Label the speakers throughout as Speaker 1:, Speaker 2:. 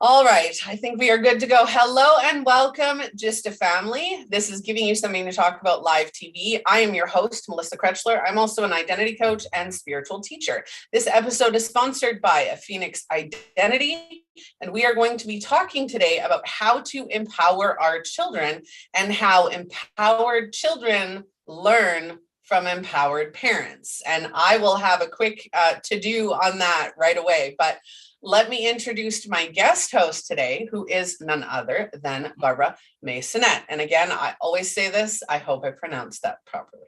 Speaker 1: All right, I think we are good to go. Hello and welcome, Just a Family. This is giving you something to talk about live TV. I am your host, Melissa Krechler. I'm also an identity coach and spiritual teacher. This episode is sponsored by a Phoenix Identity, and we are going to be talking today about how to empower our children and how empowered children learn from empowered parents. And I will have a quick to-do on that right away, but let me introduce my guest host today, who is none other than Barbara Maisonet. And again, I always say this, I hope I pronounced that properly.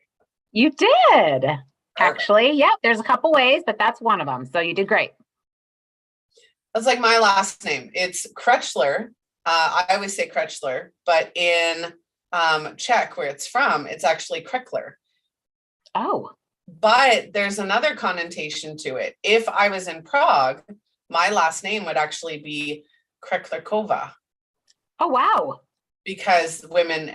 Speaker 2: You did, actually. Yep, there's a couple ways, but that's one of them. So you did great.
Speaker 1: That's like my last name. It's Krechler. I always say Krechler, but in Czech, where it's from, it's actually Krechler.
Speaker 2: Oh.
Speaker 1: But there's another connotation to it. If I was in Prague, my last name would actually be Krechlerkova.
Speaker 2: Oh, wow.
Speaker 1: Because women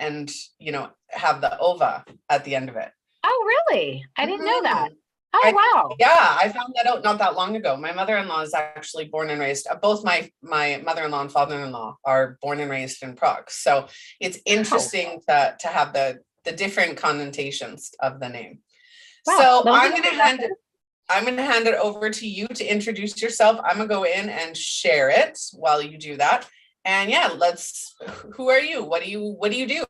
Speaker 1: have the ova at the end of it.
Speaker 2: Oh, really? I didn't know that. Oh, wow.
Speaker 1: Yeah, I found that out not that long ago. My mother-in-law is actually born and raised, both my mother-in-law and father-in-law are born and raised in Prague. So it's interesting to have the different connotations of the name. Wow. So I'm going to hand it over to you to introduce yourself. I'm going to go in and share it while you do that. And yeah, who are you? What do you do?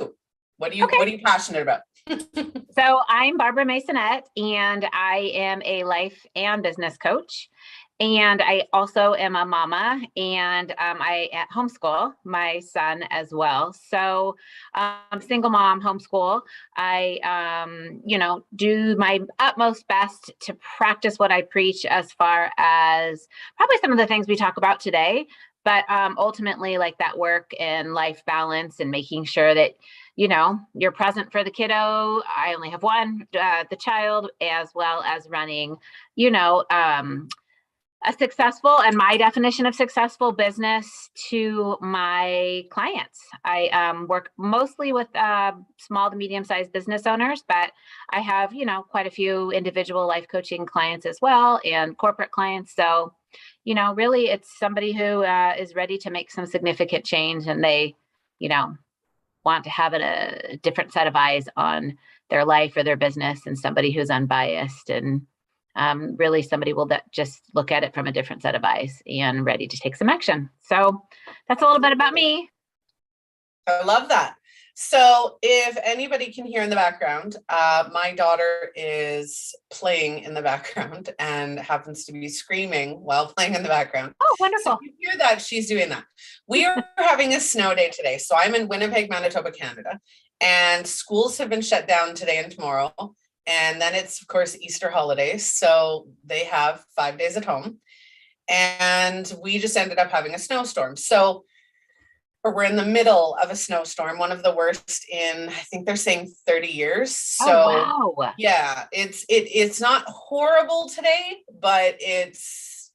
Speaker 1: What are you passionate about?
Speaker 2: So I'm Barbara Maisonet, and I am a life and business coach. And I also am a mama, and I homeschool my son as well. So I'm single mom, homeschool. I, do my utmost best to practice what I preach as far as probably some of the things we talk about today, but ultimately like that work and life balance and making sure that, you're present for the kiddo. I only have one, the child, as well as running, a successful, and my definition of successful business to my clients. I work mostly with small to medium-sized business owners, but I have, quite a few individual life coaching clients as well and corporate clients. So, really it's somebody who is ready to make some significant change, and they, want to have a different set of eyes on their life or their business, and somebody who's unbiased and really somebody will just look at it from a different set of eyes and ready to take some action. So that's a little bit about me.
Speaker 1: I love that. So if anybody can hear in the background, my daughter is playing in the background and happens to be screaming while playing in the background.
Speaker 2: Oh, wonderful.
Speaker 1: So you hear that, she's doing that. We are having a snow day today. So I'm in Winnipeg, Manitoba, Canada, and schools have been shut down today and tomorrow. And then it's, of course, Easter holidays. So they have 5 days at home. And we just ended up having a snowstorm. So we're in the middle of a snowstorm, one of the worst in, I think they're saying 30 years. So yeah, it's not horrible today, but it's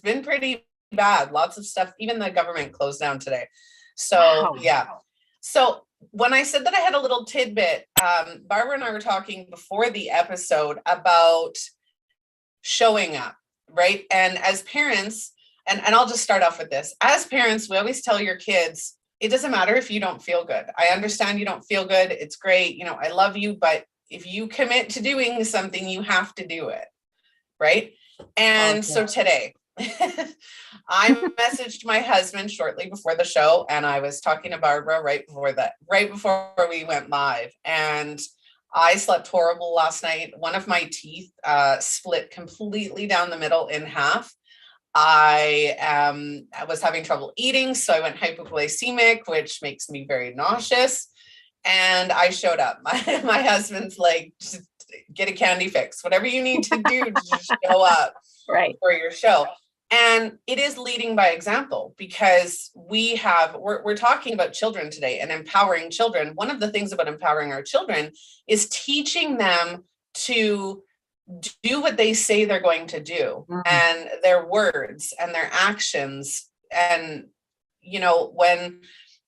Speaker 1: been pretty bad. Lots of stuff, even the government closed down today. So yeah. So when I said that I had a little tidbit, Barbara and I were talking before the episode about showing up, right? And as parents, and I'll just start off with this. As parents, we always tell your kids, it doesn't matter if you don't feel good. I understand you don't feel good. It's great. I love you, but if you commit to doing something, you have to do it, right? And so today, I messaged my husband shortly before the show, and I was talking to Barbara right before we went live. And I slept horrible last night. One of my teeth split completely down the middle in half. I was having trouble eating, so I went hypoglycemic, which makes me very nauseous. And I showed up. My husband's like, just get a candy fix, whatever you need to do to just show up for your show. And it is leading by example, because we're talking about children today and empowering children. One of the things about empowering our children is teaching them to do what they say they're going to do, and their words and their actions. And, when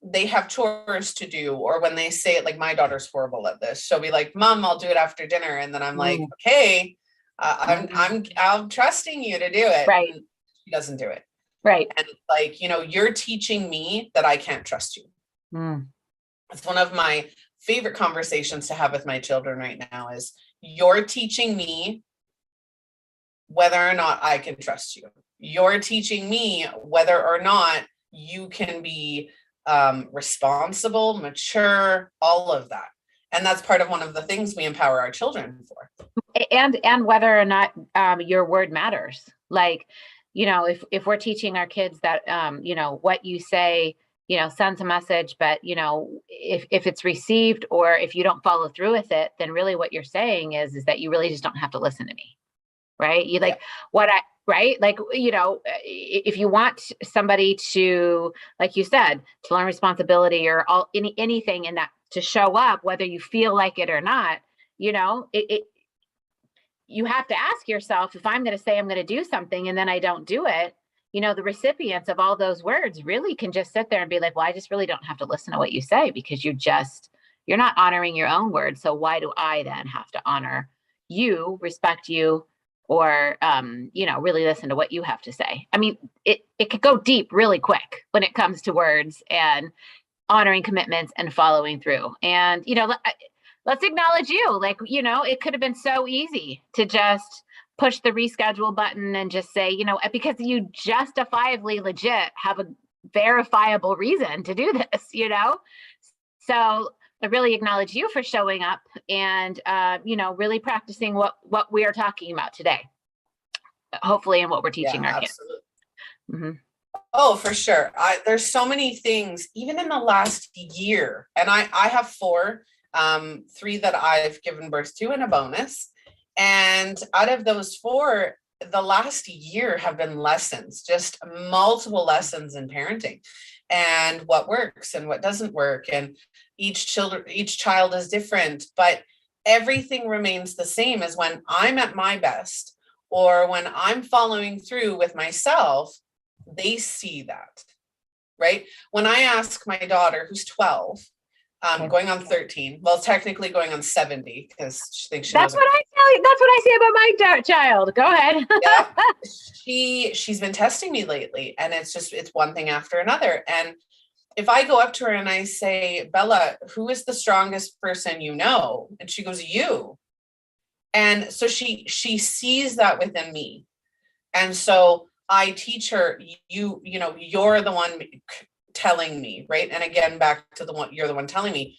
Speaker 1: they have chores to do, or when they say it, like my daughter's horrible at this. She'll be like, Mom, I'll do it after dinner. And then I'm like, okay, I'm trusting you to do it.
Speaker 2: Right.
Speaker 1: And she doesn't do it.
Speaker 2: Right.
Speaker 1: And like, you're teaching me that I can't trust you.
Speaker 2: Mm.
Speaker 1: It's one of my favorite conversations to have with my children right now is you're teaching me whether or not I can trust you. You're teaching me whether or not you can be responsible, mature, all of that. And that's part of one of the things we empower our children for.
Speaker 2: And whether or not your word matters. Like, if we're teaching our kids that, what you say, sends a message, but, if it's received or if you don't follow through with it, then really what you're saying is that you really just don't have to listen to me. Right. You like right. Like, if you want somebody to, like you said, to learn responsibility or anything in that to show up, whether you feel like it or not, you have to ask yourself, if I'm going to say I'm going to do something and then I don't do it, the recipients of all those words really can just sit there and be like, well, I just really don't have to listen to what you say because you're not honoring your own words. So why do I then have to honor you, respect you, or, really listen to what you have to say? I mean, it could go deep really quick when it comes to words and honoring commitments and following through. And, let's acknowledge you. Like, it could have been so easy to just push the reschedule button and just say, because you justifiably legit have a verifiable reason to do this, So I really acknowledge you for showing up and, really practicing what we are talking about today, hopefully, and what we're teaching our kids. Mm-hmm.
Speaker 1: Oh, for sure. There's so many things, even in the last year, and I have 4, 3 that I've given birth to and a bonus. And out of those 4, the last year have been lessons, just multiple lessons in parenting and what works and what doesn't work. And each child is different, but everything remains the same as when I'm at my best or when I'm following through with myself, they see that, right? When I ask my daughter, who's 12, going on 13, well, technically going on 70 because she thinks she knows.
Speaker 2: That's what I say about my child. Go ahead.
Speaker 1: Yeah, she's been testing me lately, and it's one thing after another. And if I go up to her and I say, Bella, who is the strongest person you know? And she goes, you. And so she sees that within me. And so I teach her, you're the one telling me, right? And again, back to you're the one telling me.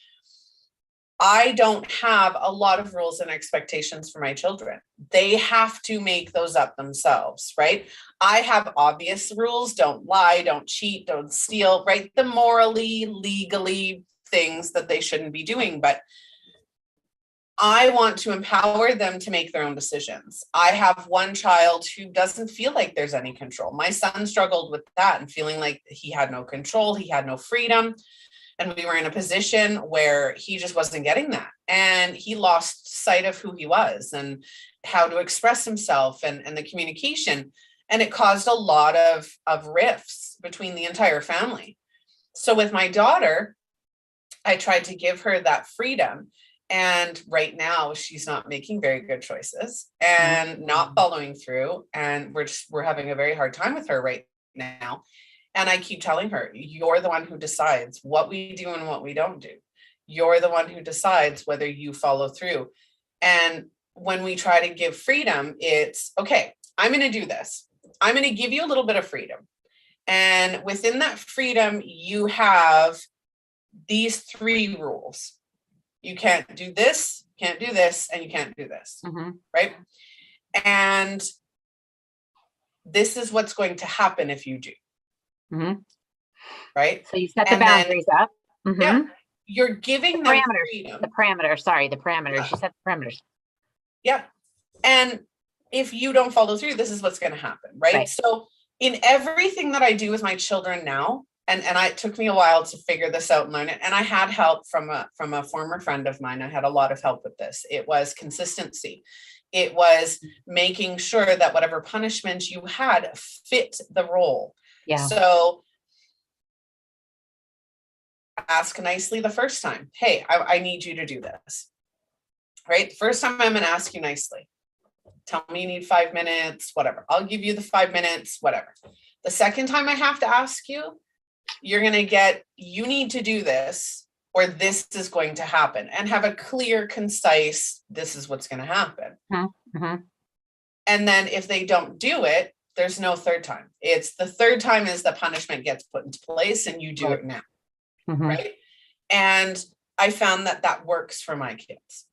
Speaker 1: I don't have a lot of rules and expectations for my children. They have to make those up themselves, right? I have obvious rules: don't lie, don't cheat, don't steal, right? The morally, legally things that they shouldn't be doing. But I want to empower them to make their own decisions. I have one child who doesn't feel like there's any control. My son struggled with that and feeling like he had no control, he had no freedom. And we were in a position where he just wasn't getting that. And he lost sight of who he was and how to express himself and the communication. And it caused a lot of rifts between the entire family. So with my daughter, I tried to give her that freedom. And right now she's not making very good choices and not following through. And we're having a very hard time with her right now. And I keep telling her, you're the one who decides what we do and what we don't do. You're the one who decides whether you follow through. And when we try to give freedom, it's, okay, I'm going to do this. I'm going to give you a little bit of freedom. And within that freedom, you have these 3 rules. You can't do this, can't do this, and you can't do this, right? And this is what's going to happen if you do. Right.
Speaker 2: So you set the boundaries up.
Speaker 1: Yeah. You're giving them freedom.
Speaker 2: The parameters. You set the parameters.
Speaker 1: Yeah. And if you don't follow through, this is what's going to happen. Right. So in everything that I do with my children now, and it took me a while to figure this out and learn it. And I had help from a former friend of mine. I had a lot of help with this. It was consistency. It was making sure that whatever punishment you had fit the role. Yeah. So ask nicely the first time. Hey, I need you to do this. Right? The first time I'm going to ask you nicely. Tell me you need 5 minutes, whatever. I'll give you the 5 minutes, whatever. The second time I have to ask you, you're going to get, you need to do this, or this is going to happen, and have a clear, concise, this is what's going to happen.
Speaker 2: Mm-hmm.
Speaker 1: And then if they don't do it, there's no third time. It's the third time is the punishment gets put into place and you do it now.
Speaker 2: Mm-hmm.
Speaker 1: Right. And I found that works for my kids.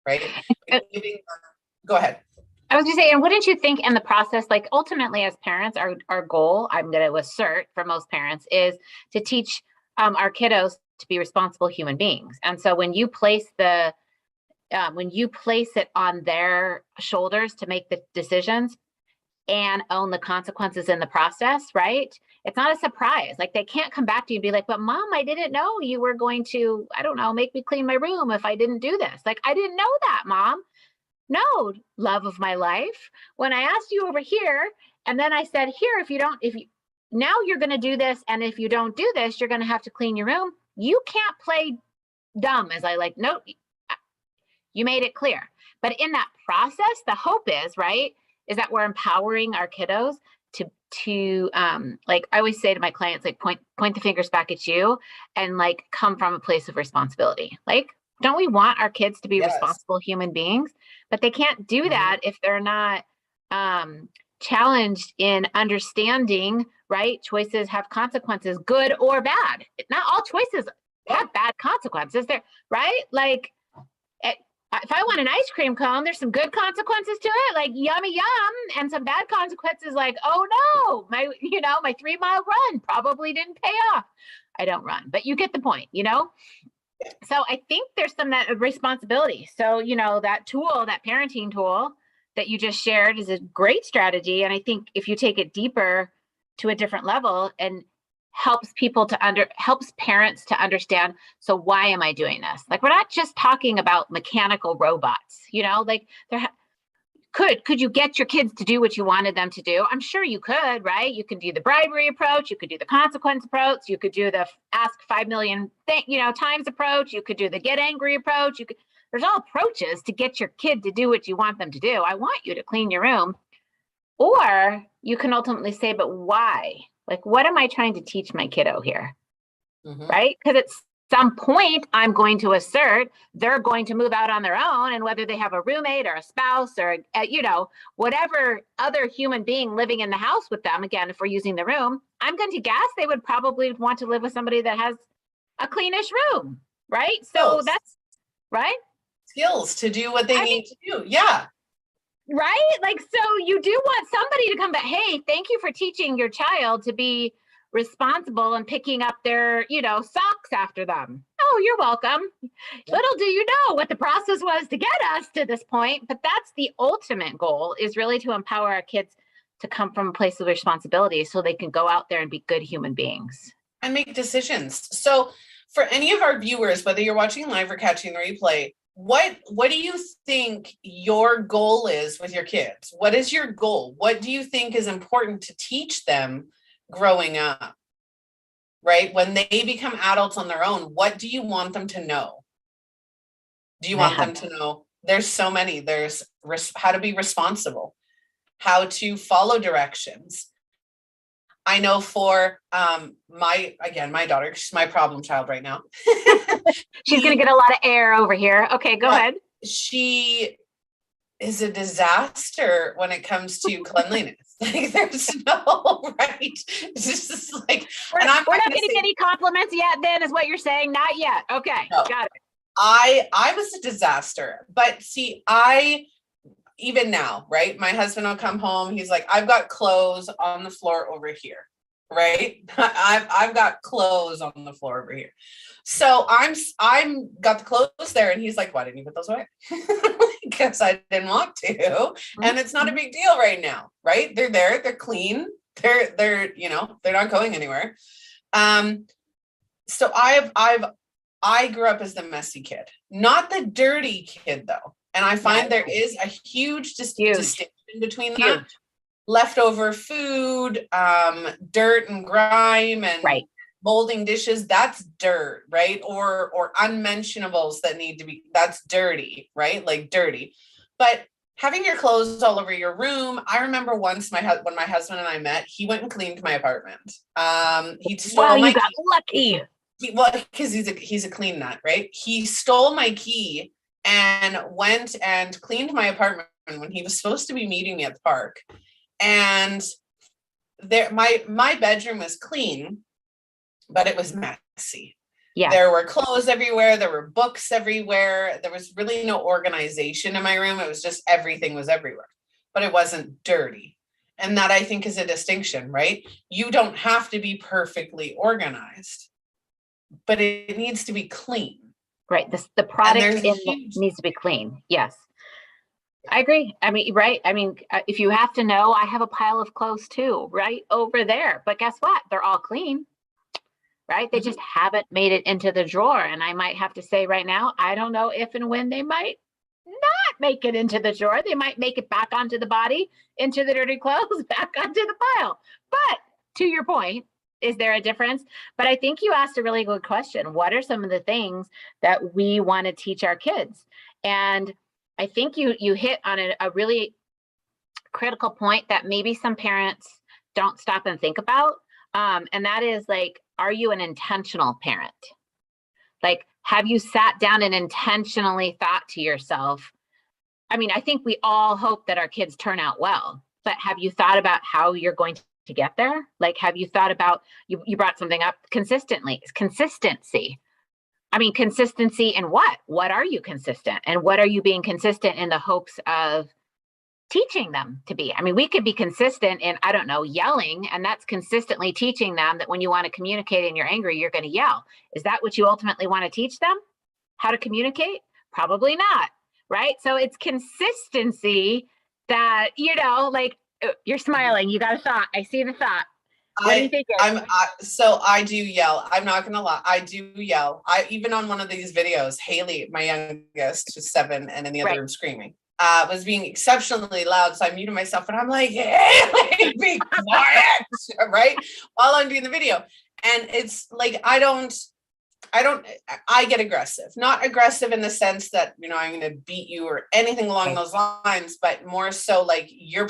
Speaker 1: Right. Go ahead.
Speaker 2: I was just saying, and wouldn't you think in the process, like ultimately as parents, our goal, I'm going to assert for most parents, is to teach our kiddos to be responsible human beings. And so when you place it on their shoulders to make the decisions and own the consequences in the process, right? It's not a surprise. Like they can't come back to you and be like, but mom, I didn't know you were going to, I don't know, make me clean my room if I didn't do this. Like, I didn't know that, mom. No, love of my life. When I asked you over here, and then I said, here, now you're going to do this. And if you don't do this, you're going to have to clean your room. You can't play dumb as I like, no, you made it clear. But in that process, the hope is, right, is that we're empowering our kiddos to like I always say to my clients, like point the fingers back at you and like come from a place of responsibility. Like, don't we want our kids to be responsible human beings? But they can't do that if they're not challenged in understanding, right? Choices have consequences, good or bad. Not all choices have bad consequences there, right? Like if I want an ice cream cone, there's some good consequences to it, like yummy yum, and some bad consequences like, oh no, my 3-mile run probably didn't pay off. I don't run, but you get the point, So I think there's some that responsibility. So, that tool, that parenting tool that you just shared is a great strategy. And I think if you take it deeper to a different level and helps parents to understand, so why am I doing this? Like, we're not just talking about mechanical robots, like could you get your kids to do what you wanted them to do? I'm sure you could, right? You can do the bribery approach. You could do the consequence approach. You could do the ask 5 million times approach. You could do the get angry approach. There's all approaches to get your kid to do what you want them to do. I want you to clean your room. Or you can ultimately say, but why? Like, what am I trying to teach my kiddo here? Right? Because at some point, I'm going to assert they're going to move out on their own. And whether they have a roommate or a spouse or, whatever other human being living in the house with them, again, if we're using the room, I'm going to guess they would probably want to live with somebody that has a cleanish room. Right? So that's right.
Speaker 1: Skills to do what they need to do. Yeah.
Speaker 2: Right? Like, so you do want somebody to come back. Hey, thank you for teaching your child to be responsible and picking up their, socks after them. Oh, you're welcome. Little do you know what the process was to get us to this point. But that's the ultimate goal, is really to empower our kids to come from a place of responsibility so they can go out there and be good human beings.
Speaker 1: And make decisions. So for any of our viewers, whether you're watching live or catching the replay, what do you think your goal is with your kids? What is your goal? What do you think is important to teach them growing up, right? When they become adults on their own, what do you want them to know? Do you want them to know? There's so many. There's how to be responsible, how to follow directions. I know for my daughter, she's my problem child right now.
Speaker 2: She's going to get a lot of air over here. Okay, go ahead.
Speaker 1: She is a disaster when it comes to cleanliness. Like, there's no right. It's just like,
Speaker 2: we're not getting any compliments yet. Then is what you're saying? Not yet. Okay, no. Got it.
Speaker 1: I was a disaster, but see, even now, right? My husband will come home. He's like, I've got clothes on the floor over here, right? I've got clothes on the floor over here. So I'm got the clothes there, and he's like, why didn't you put those away? Because I didn't want to, and it's not a big deal right now, right? They're there, they're clean, they're they're not going anywhere. So I grew up as the messy kid, not the dirty kid though. And I find there is a huge distinction between that. Leftover food, dirt and grime and molding dishes, that's dirt, right? Or unmentionables that need to be, that's dirty, right? Like dirty. But having your clothes all over your room. I remember once when my husband and I met, he went and cleaned my apartment. He stole
Speaker 2: You
Speaker 1: my
Speaker 2: got
Speaker 1: key.
Speaker 2: lucky.
Speaker 1: Well, because he's a clean nut, right? He stole my key and went and cleaned my apartment when he was supposed to be meeting me at the park. And there, my bedroom was clean, but it was messy.
Speaker 2: Yeah.
Speaker 1: There were clothes everywhere. There were books everywhere. There was really no organization in my room. It was just everything was everywhere, but it wasn't dirty. And that, I think, is a distinction, right? You don't have to be perfectly organized, but it needs to be clean.
Speaker 2: Right. The product needs to be clean. Yes. I agree. I mean, right. I mean, if you have to know, I have a pile of clothes too, right over there. But guess what? They're all clean, right? They just haven't made it into the drawer. And I might have to say right now, I don't know if and when they might not make it into the drawer. They might make it back onto the body, into the dirty clothes, back onto the pile. But to your point, is there a difference? But I think you asked a really good question. What are some of the things that we want to teach our kids? And I think you hit on a really critical point that maybe some parents don't stop and think about. And that is like, are you an intentional parent? Like, have you sat down and intentionally thought to yourself, I mean, I think we all hope that our kids turn out well, but have you thought about how you're going to get there? Like, have you thought about, you brought something up, consistency. I mean, consistency in what? What are you consistent? And what are you being consistent in the hopes of teaching them to be? I mean, we could be consistent in, I don't know, yelling, and that's consistently teaching them that when you want to communicate and you're angry, you're going to yell. Is that what you ultimately want to teach them? How to communicate? Probably not, right? So it's consistency that, you know, like, you're smiling, you got a thought. I see the thought. What do you think?
Speaker 1: So I do yell. I'm not going to lie. I do yell. Even on one of these videos, Haley, my youngest, who's 7 and in the other room screaming, was being exceptionally loud. So I muted myself and I'm like, Haley, be quiet, right? While I'm doing the video. And it's like, I get aggressive, not aggressive in the sense that, you know, I'm going to beat you or anything along those lines, but more so like you're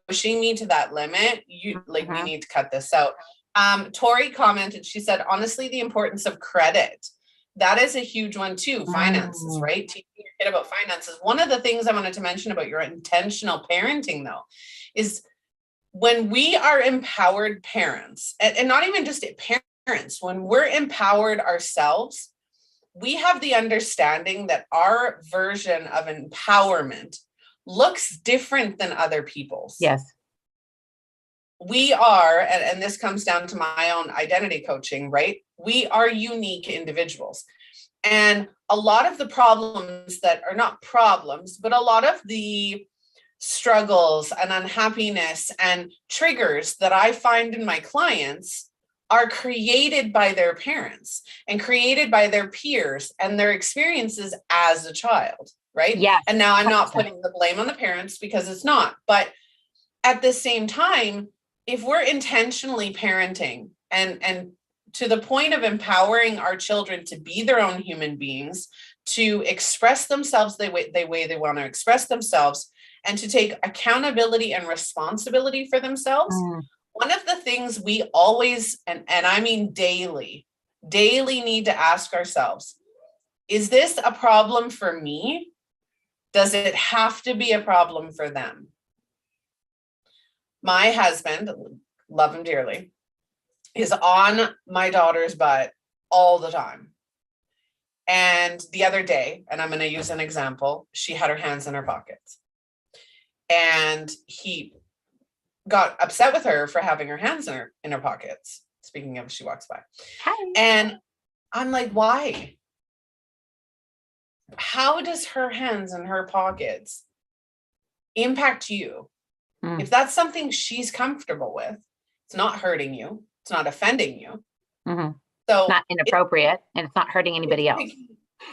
Speaker 1: pushing me to that limit. You like, we need to cut this out. Tori commented, she said, honestly, the importance of credit. That is a huge one too. Finances, right? Teaching your kid about finances. One of the things I wanted to mention about your intentional parenting though, is when we are empowered parents, and not even just parents, when we're empowered ourselves, we have the understanding that our version of empowerment looks different than other people's.
Speaker 2: Yes.
Speaker 1: We are, and this comes down to my own identity coaching, right? We are unique individuals. And a lot of the problems that are not problems, but a lot of the struggles and unhappiness and triggers that I find in my clients are created by their parents and created by their peers and their experiences as a child, right?
Speaker 2: Yeah.
Speaker 1: And now I'm not putting the blame on the parents because it's not. But at the same time, if we're intentionally parenting and to the point of empowering our children to be their own human beings, to express themselves the way they want to express themselves, and to take accountability and responsibility for themselves, one of the things we always, and I mean daily need to ask ourselves, is this a problem for me? Does it have to be a problem for them? My husband, love him dearly, is on my daughter's butt all the time. And the other day, and I'm going to use an example, she had her hands in her pockets. And he got upset with her for having her hands in her pockets. Speaking of, she walks by.
Speaker 2: Hi.
Speaker 1: And I'm like, why? How does her hands in her pockets impact you? If that's something she's comfortable with, it's not hurting you, it's not offending you. So
Speaker 2: not inappropriate, and it's not hurting anybody else.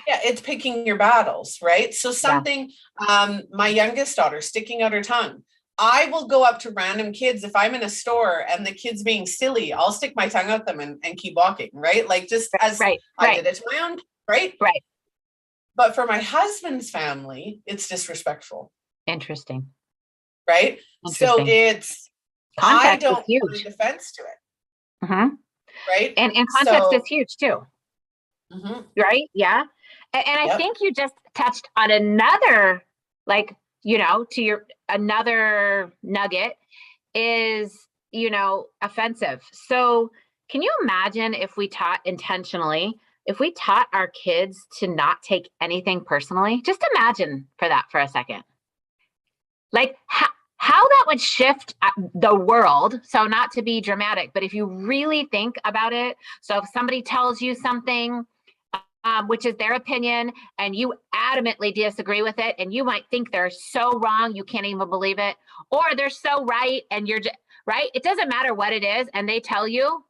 Speaker 1: It's picking your battles, right? So something, my youngest daughter sticking out her tongue. I will go up to random kids if I'm in a store and the kid's being silly. I'll stick my tongue at them and keep walking, right? Like just as I did it to my own, right?
Speaker 2: Right.
Speaker 1: But for my husband's family, it's disrespectful.
Speaker 2: Interesting.
Speaker 1: right? So
Speaker 2: Interesting.
Speaker 1: it's, I
Speaker 2: Context is
Speaker 1: don't put a
Speaker 2: huge.
Speaker 1: defense to it,
Speaker 2: Hmm.
Speaker 1: right?
Speaker 2: And context is
Speaker 1: So,
Speaker 2: huge too,
Speaker 1: mhm,
Speaker 2: right? Yeah. And I
Speaker 1: yep.
Speaker 2: think you just touched on another, like, to your another nugget is, offensive. So can you imagine if we taught intentionally, if we taught our kids to not take anything personally? Just imagine for that for a second. Like how that would shift the world. So not to be dramatic, but if you really think about it, so if somebody tells you something, which is their opinion, and you adamantly disagree with it, and you might think they're so wrong, you can't even believe it, or they're so right, and you're just right. It doesn't matter what it is, and they tell you,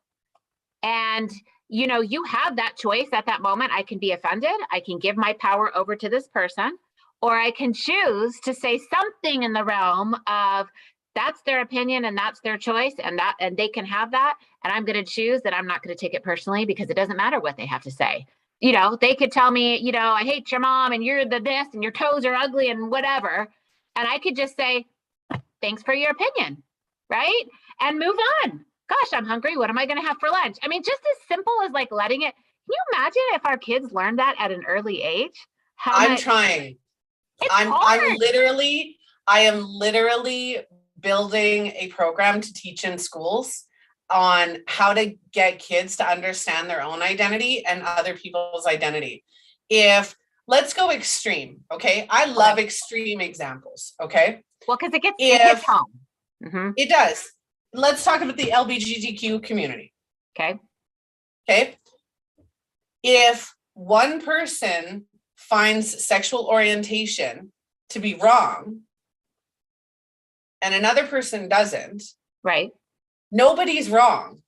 Speaker 2: and you have that choice at that moment. I can be offended. I can give my power over to this person, or I can choose to say something in the realm of that's their opinion and that's their choice, and they can have that. And I'm going to choose that I'm not going to take it personally because it doesn't matter what they have to say. They could tell me, I hate your mom and you're the this and your toes are ugly and whatever. And I could just say, thanks for your opinion, right? And move on. Gosh, I'm hungry. What am I going to have for lunch? I mean, just as simple as like letting it. Can you imagine if our kids learned that at an early age? How
Speaker 1: I'm
Speaker 2: much
Speaker 1: trying.
Speaker 2: it's
Speaker 1: I'm
Speaker 2: hard.
Speaker 1: literally, I am literally building a program to teach in schools on how to get kids to understand their own identity and other people's identity. If let's go extreme, okay? I love extreme examples, okay?
Speaker 2: Well, because it hits
Speaker 1: If
Speaker 2: home. Mm-hmm.
Speaker 1: it does, let's talk about the LGBTQ community,
Speaker 2: Okay.
Speaker 1: okay? If one person finds sexual orientation to be wrong and another person doesn't,
Speaker 2: Right.
Speaker 1: nobody's wrong.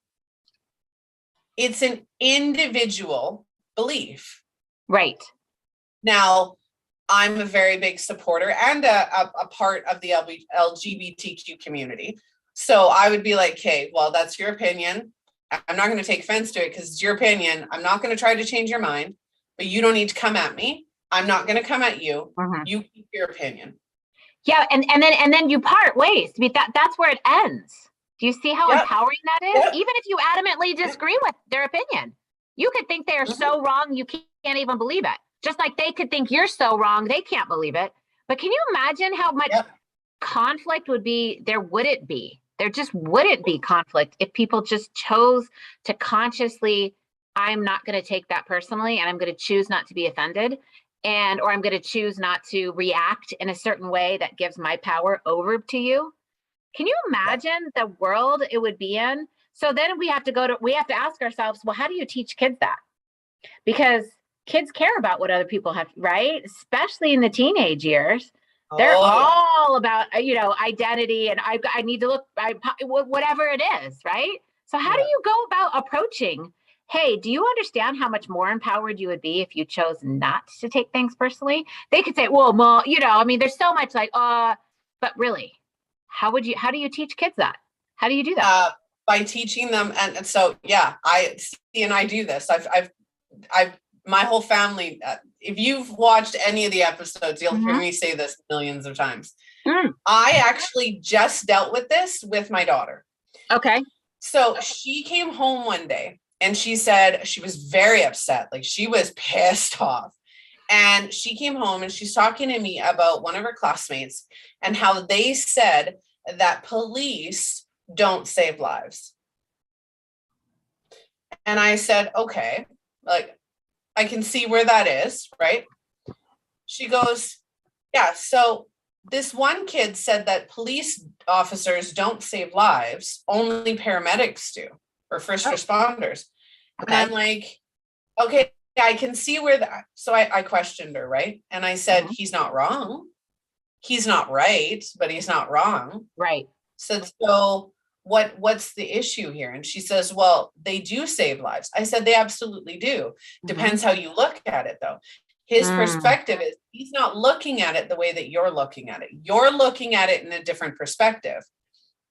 Speaker 1: It's an individual belief.
Speaker 2: Right.
Speaker 1: Now, I'm a very big supporter and a part of the LGBTQ community. So I would be like, hey, well, that's your opinion. I'm not going to take offense to it because it's your opinion. I'm not going to try to change your mind, but you don't need to come at me. I'm not going to come at you.
Speaker 2: Mm-hmm.
Speaker 1: You keep your opinion.
Speaker 2: Yeah, and then you part ways. I mean, that's where it ends. Do you see how empowering that is?
Speaker 1: Yep.
Speaker 2: Even if you adamantly disagree with their opinion, you could think they are so wrong you can't even believe it. Just like they could think you're so wrong, they can't believe it. But can you imagine how much conflict would be? There wouldn't be. There just wouldn't be conflict if people just chose to consciously, I'm not going to take that personally, and I'm going to choose not to be offended, or I'm going to choose not to react in a certain way that gives my power over to you. Can you imagine the world it would be in? So then we have to ask ourselves, well, how do you teach kids that? Because kids care about what other people have, right? Especially in the teenage years. They're all about, identity, and I need to look, whatever it is, right? So how do you go about approaching, hey, do you understand how much more empowered you would be if you chose not to take things personally? They could say, well, Mom, I mean, there's so much like, but really, how do you teach kids that? How do you do that?
Speaker 1: By teaching them. And so, I see, and I do this. I've my whole family, if you've watched any of the episodes, you'll hear me say this millions of times. I actually just dealt with this with my daughter.
Speaker 2: Okay.
Speaker 1: So she came home one day and she said she was very upset. Like she was pissed off. And she came home and she's talking to me about one of her classmates and how they said that police don't save lives. And I said, okay, like, I can see where that is, right? She goes, yeah, so this one kid said that police officers don't save lives, only paramedics do, or first responders. Okay. And I'm like, okay, I can see where that. So I questioned her, right? And I said, he's not wrong. He's not right, but he's not wrong.
Speaker 2: Right.
Speaker 1: So what's the issue here? And she says, well, they do save lives. I said, they absolutely do. Depends how you look at it, though. His perspective is he's not looking at it the way that you're looking at it. You're looking at it in a different perspective.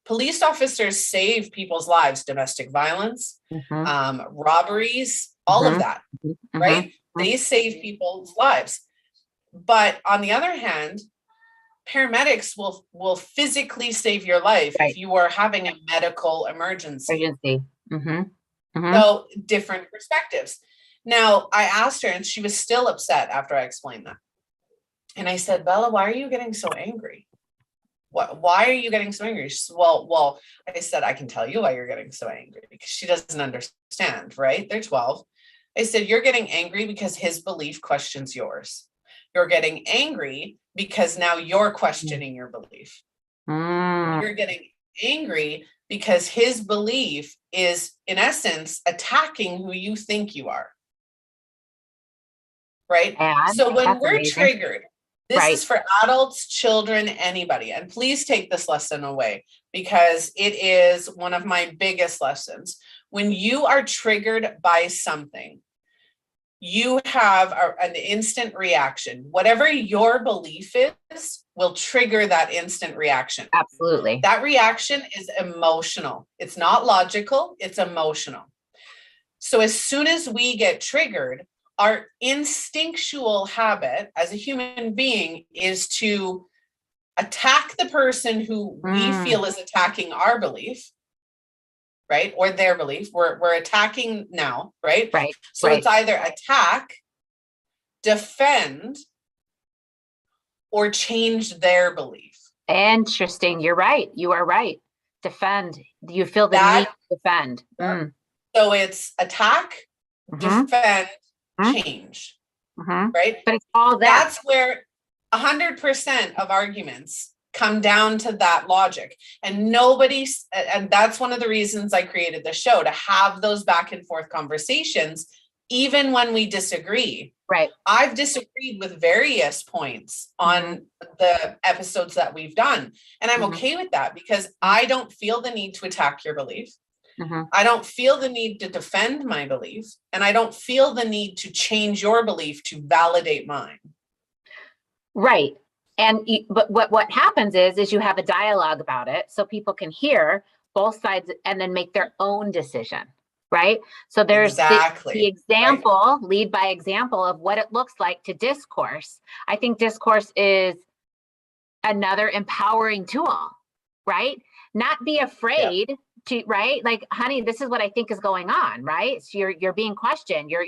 Speaker 1: Police officers save people's lives, domestic violence, robberies, all of that, right? They save people's lives. But on the other hand, paramedics will physically save your life
Speaker 2: Right.
Speaker 1: if you are having a medical emergency.
Speaker 2: Urgency. Mm-hmm. Mm-hmm.
Speaker 1: So different perspectives. Now, I asked her, and she was still upset after I explained that. And I said, Bella, why are you getting so angry? Why are you getting so angry? She said, well, I said, I can tell you why you're getting so angry, because she doesn't understand, right? They're 12. I said, you're getting angry because his belief questions yours. You're getting angry because now you're questioning your belief. You're getting angry because his belief is, in essence, attacking who you think you are. Right?
Speaker 2: And
Speaker 1: so when
Speaker 2: that's
Speaker 1: we're
Speaker 2: amazing.
Speaker 1: triggered, this
Speaker 2: Right.
Speaker 1: is for adults, children, anybody. And please take this lesson away, because it is one of my biggest lessons. When you are triggered by something, you have an instant reaction. Whatever your belief is will trigger that instant reaction.
Speaker 2: Absolutely.
Speaker 1: That reaction is emotional. It's not logical, it's emotional. So as soon as we get triggered, our instinctual habit as a human being is to attack the person who we feel is attacking our belief, right? Or their belief. We're attacking now, right?
Speaker 2: Right.
Speaker 1: So
Speaker 2: right.
Speaker 1: it's either attack, defend, or change their belief.
Speaker 2: Interesting. You're right. You are right. Defend. You feel the need to defend.
Speaker 1: So it's attack, defend, change, right?
Speaker 2: But it's all there.
Speaker 1: That's where 100% of arguments come down to that logic. And that's one of the reasons I created the show, to have those back and forth conversations, even when we disagree.
Speaker 2: Right.
Speaker 1: I've disagreed with various points on the episodes that we've done. And I'm okay with that, because I don't feel the need to attack your belief. I don't feel the need to defend my belief, and I don't feel the need to change your belief to validate mine.
Speaker 2: Right. And but what happens is you have a dialogue about it, so people can hear both sides and then make their own decision. Right. So there's the example, lead by example of what it looks like to discourse. I think discourse is another empowering tool, right? Not be afraid to, right? Like, honey, this is what I think is going on, right? So you're being questioned, you're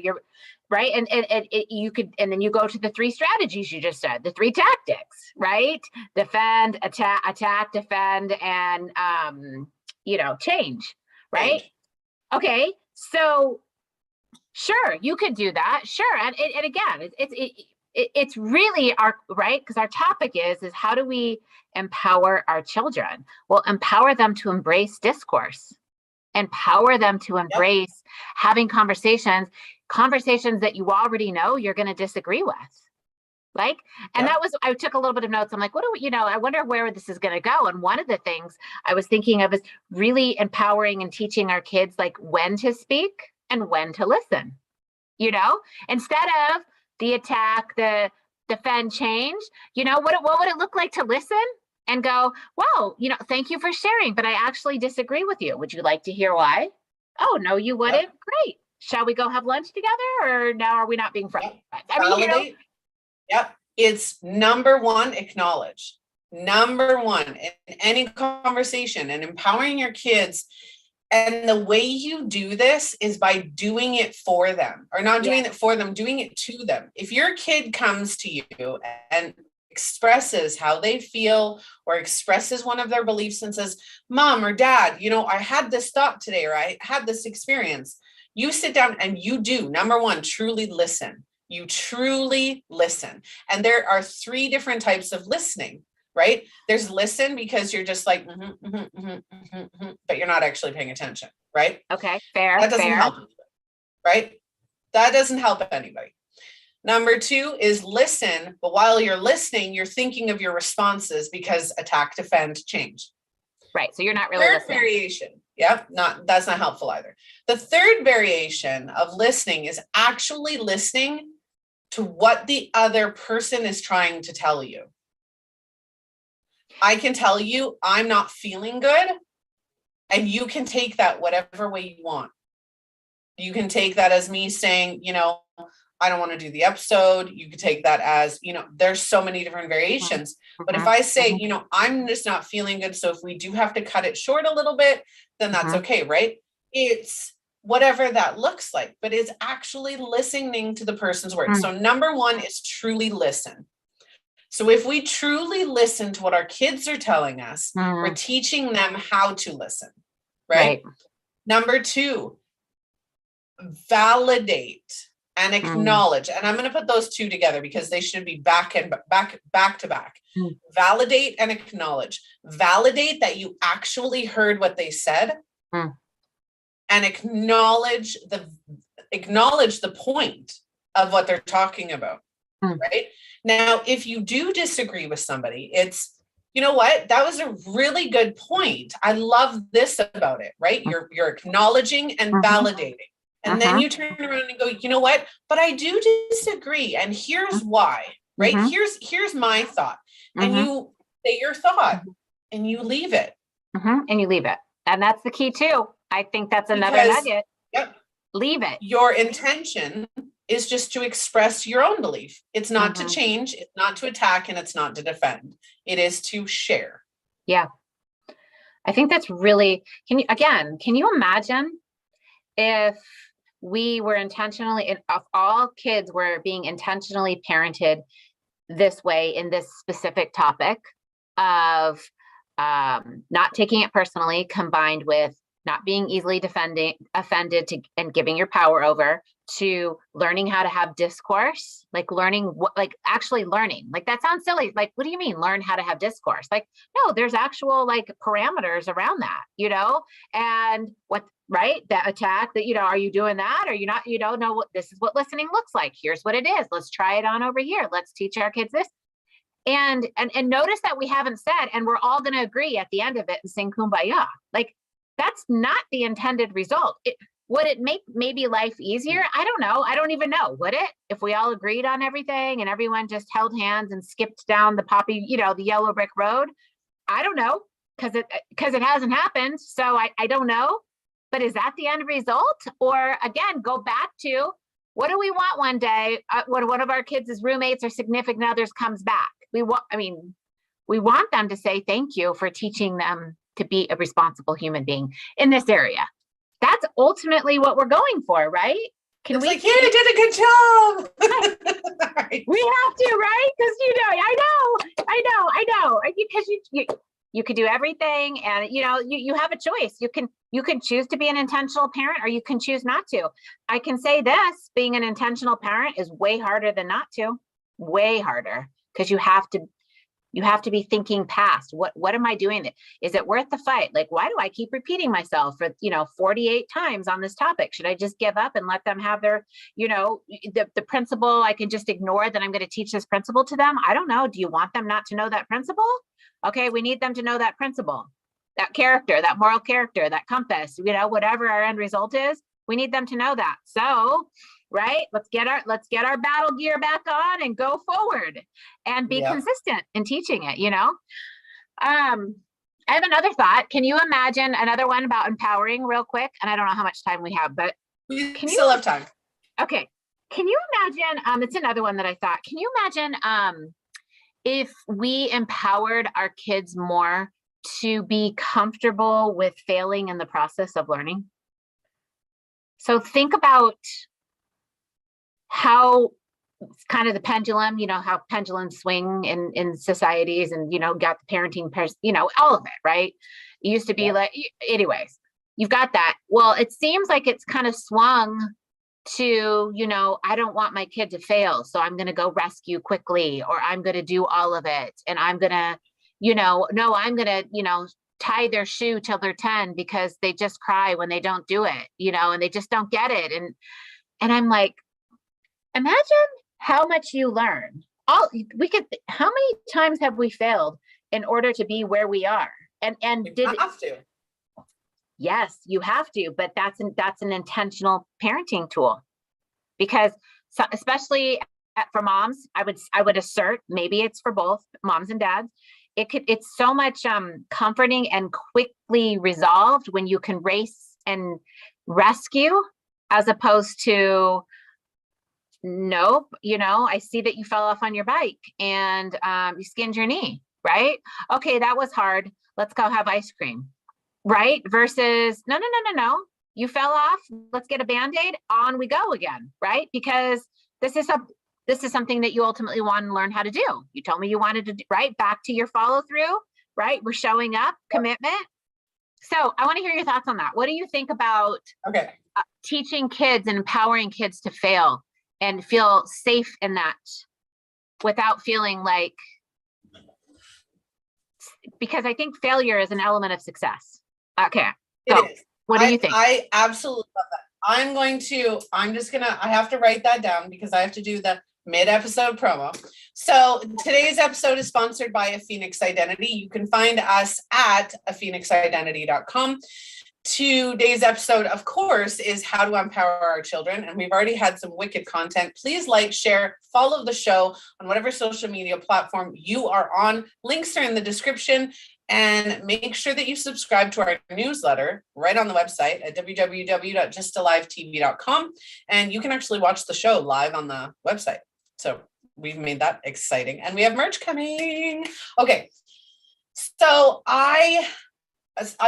Speaker 2: right. And you could, and then you go to the 3 strategies you just said, the 3 tactics, right? Defend, attack, defend, and, change, right? Okay. So sure, you could do that. Sure. And again, it's really right. Because our topic is how do we empower our children? Well, empower them to embrace discourse, empower them to embrace having conversations that you already know you're going to disagree with. Like, and I took a little bit of notes. I'm like, I wonder where this is going to go. And one of the things I was thinking of is really empowering and teaching our kids, like, when to speak and when to listen, instead of the attack, the defend, change, what would it look like to listen and go, well, thank you for sharing, but I actually disagree with you. Would you like to hear why? Oh, no, you wouldn't. Great. Shall we go have lunch together, or now are we not being friends?
Speaker 1: Validate. Yep. It's number one, acknowledge. Number one in any conversation, and empowering your kids. And the way you do this is by doing it for them, or not doing it for them, doing it to them. If your kid comes to you and expresses how they feel, or expresses one of their beliefs and says, Mom or Dad, I had this thought today, or I had this experience. You sit down and you do, number one, truly listen. You truly listen. And there are 3 different types of listening, right? There's listen because you're just like, but you're not actually paying attention, right?
Speaker 2: Okay, fair.
Speaker 1: That doesn't help anybody, right? That doesn't help anybody. Number 2 is listen, but while you're listening, you're thinking of your responses, because attack, defend, change.
Speaker 2: Right, so you're not really
Speaker 1: listening.
Speaker 2: Third
Speaker 1: variation. That's not helpful either. The third variation of listening is actually listening to what the other person is trying to tell you. I can tell you I'm not feeling good, and you can take that whatever way you want. You can take that as me saying, I don't want to do the episode. You could take that as, there's so many different variations. But if I say, I'm just not feeling good, so if we do have to cut it short a little bit, then that's okay, right? It's whatever that looks like, but it's actually listening to the person's words. So number one is truly listen. So if we truly listen to what our kids are telling us, we're teaching them how to listen, right? Number two, validate and acknowledge. And I'm going to put those two together because they should be back to back. Validate and acknowledge. Validate that you actually heard what they said, and acknowledge the point of what they're talking about. Right? Now, if you do disagree with somebody, it's, you know what, that was a really good point. I love this about it, right? You're acknowledging and validating. And then you turn around and go, you know what, but I do disagree. And here's why, right? Here's my thought. And you say your thought and you leave it.
Speaker 2: And you leave it. And that's the key too. I think that's another nugget.
Speaker 1: Yep.
Speaker 2: Leave it.
Speaker 1: Your intention is just to express your own belief. It's not to change, it's not to attack, and it's not to defend. It is to share.
Speaker 2: Yeah. I think that's really, can you imagine if we were intentionally, if all kids were being intentionally parented this way in this specific topic of not taking it personally, combined with not being easily offended and giving your power over, to learning how to have discourse, like learning what, like actually learning, like that sounds silly. Like, what do you mean learn how to have discourse? Like, no, there's actual like parameters around that, and what, right? That attack that, are you doing that? Or you're not, no, what, this is what listening looks like. Here's what it is. Let's try it on over here. Let's teach our kids this. And notice that we haven't said, and we're all going to agree at the end of it and sing Kumbaya. Like, that's not the intended result. Would it make maybe life easier? I don't know. I don't even know. Would it? If we all agreed on everything and everyone just held hands and skipped down the the yellow brick road? I don't know, because it hasn't happened. So I don't know. But is that the end result? Or again, go back to, what do we want one day when one of our kids' roommates or significant others comes back? We want them to say thank you for teaching them to be a responsible human being in this area. That's ultimately what we're going for, right?
Speaker 1: It's like, yeah, you did a good job.
Speaker 2: Right. We have to, right? Because I know. Because you could do everything, and you have a choice. You can choose to be an intentional parent, or you can choose not to. I can say this: being an intentional parent is way harder than not to. Way harder, because you have to be thinking past what am I doing? Is it worth the fight? Like, why do I keep repeating myself for 48 times on this topic? Should I just give up and let them have their the principle? I can just ignore that I'm going to teach this principle to them. I don't know. Do you want them not to know that principle? Okay, we need them to know that principle, that character, that moral character, that compass, whatever our end result is, we need them to know that. So, right, let's get our battle gear back on and go forward and be consistent in teaching it. I have another thought. Can you imagine another one about empowering real quick? And I don't know how much time we have, but
Speaker 1: we still have time.
Speaker 2: Okay. Can you imagine, it's another one that I thought, can you imagine if we empowered our kids more to be comfortable with failing in the process of learning? So think about how kind of the pendulum, how pendulums swing in societies, and, got the parenting, all of it, right? It used to be like, anyways, you've got that. Well, it seems like it's kind of swung to, I don't want my kid to fail, so I'm going to go rescue quickly, or I'm going to do all of it. And I'm going to, no, I'm going to, tie their shoe till they're 10 because they just cry when they don't do it, and they just don't get it. And I'm like, imagine how much you learn. How many times have we failed in order to be where we are? And
Speaker 1: you have to.
Speaker 2: Yes, you have to, but that's an intentional parenting tool, because especially for moms, I would assert, maybe it's for both moms and dads. It's so much comforting and quickly resolved when you can race and rescue, as opposed to nope, I see that you fell off on your bike and you skinned your knee, right? Okay, that was hard. Let's go have ice cream, right? Versus, no, no, no, no, no. You fell off. Let's get a Band-Aid. On we go again, right? Because this is something that you ultimately want to learn how to do. You told me you wanted to do, right? Back to your follow through, right? We're showing up, commitment. So I want to hear your thoughts on that. What do you think about teaching kids and empowering kids to fail and feel safe in that without feeling like, because I think failure is an element of success. Okay. So what do you think?
Speaker 1: I absolutely love that. I have to write that down because I have to do the mid-episode promo. So today's episode is sponsored by A Phoenix Identity. You can find us at aphoenixidentity.com. Today's episode, of course, is how to empower our children. And we've already had some wicked content. Please like, share, follow the show on whatever social media platform you are on. Links are in the description. And make sure that you subscribe to our newsletter right on the website at www.justalivetv.com. And you can actually watch the show live on the website. So we've made that exciting. And we have merch coming. Okay. So I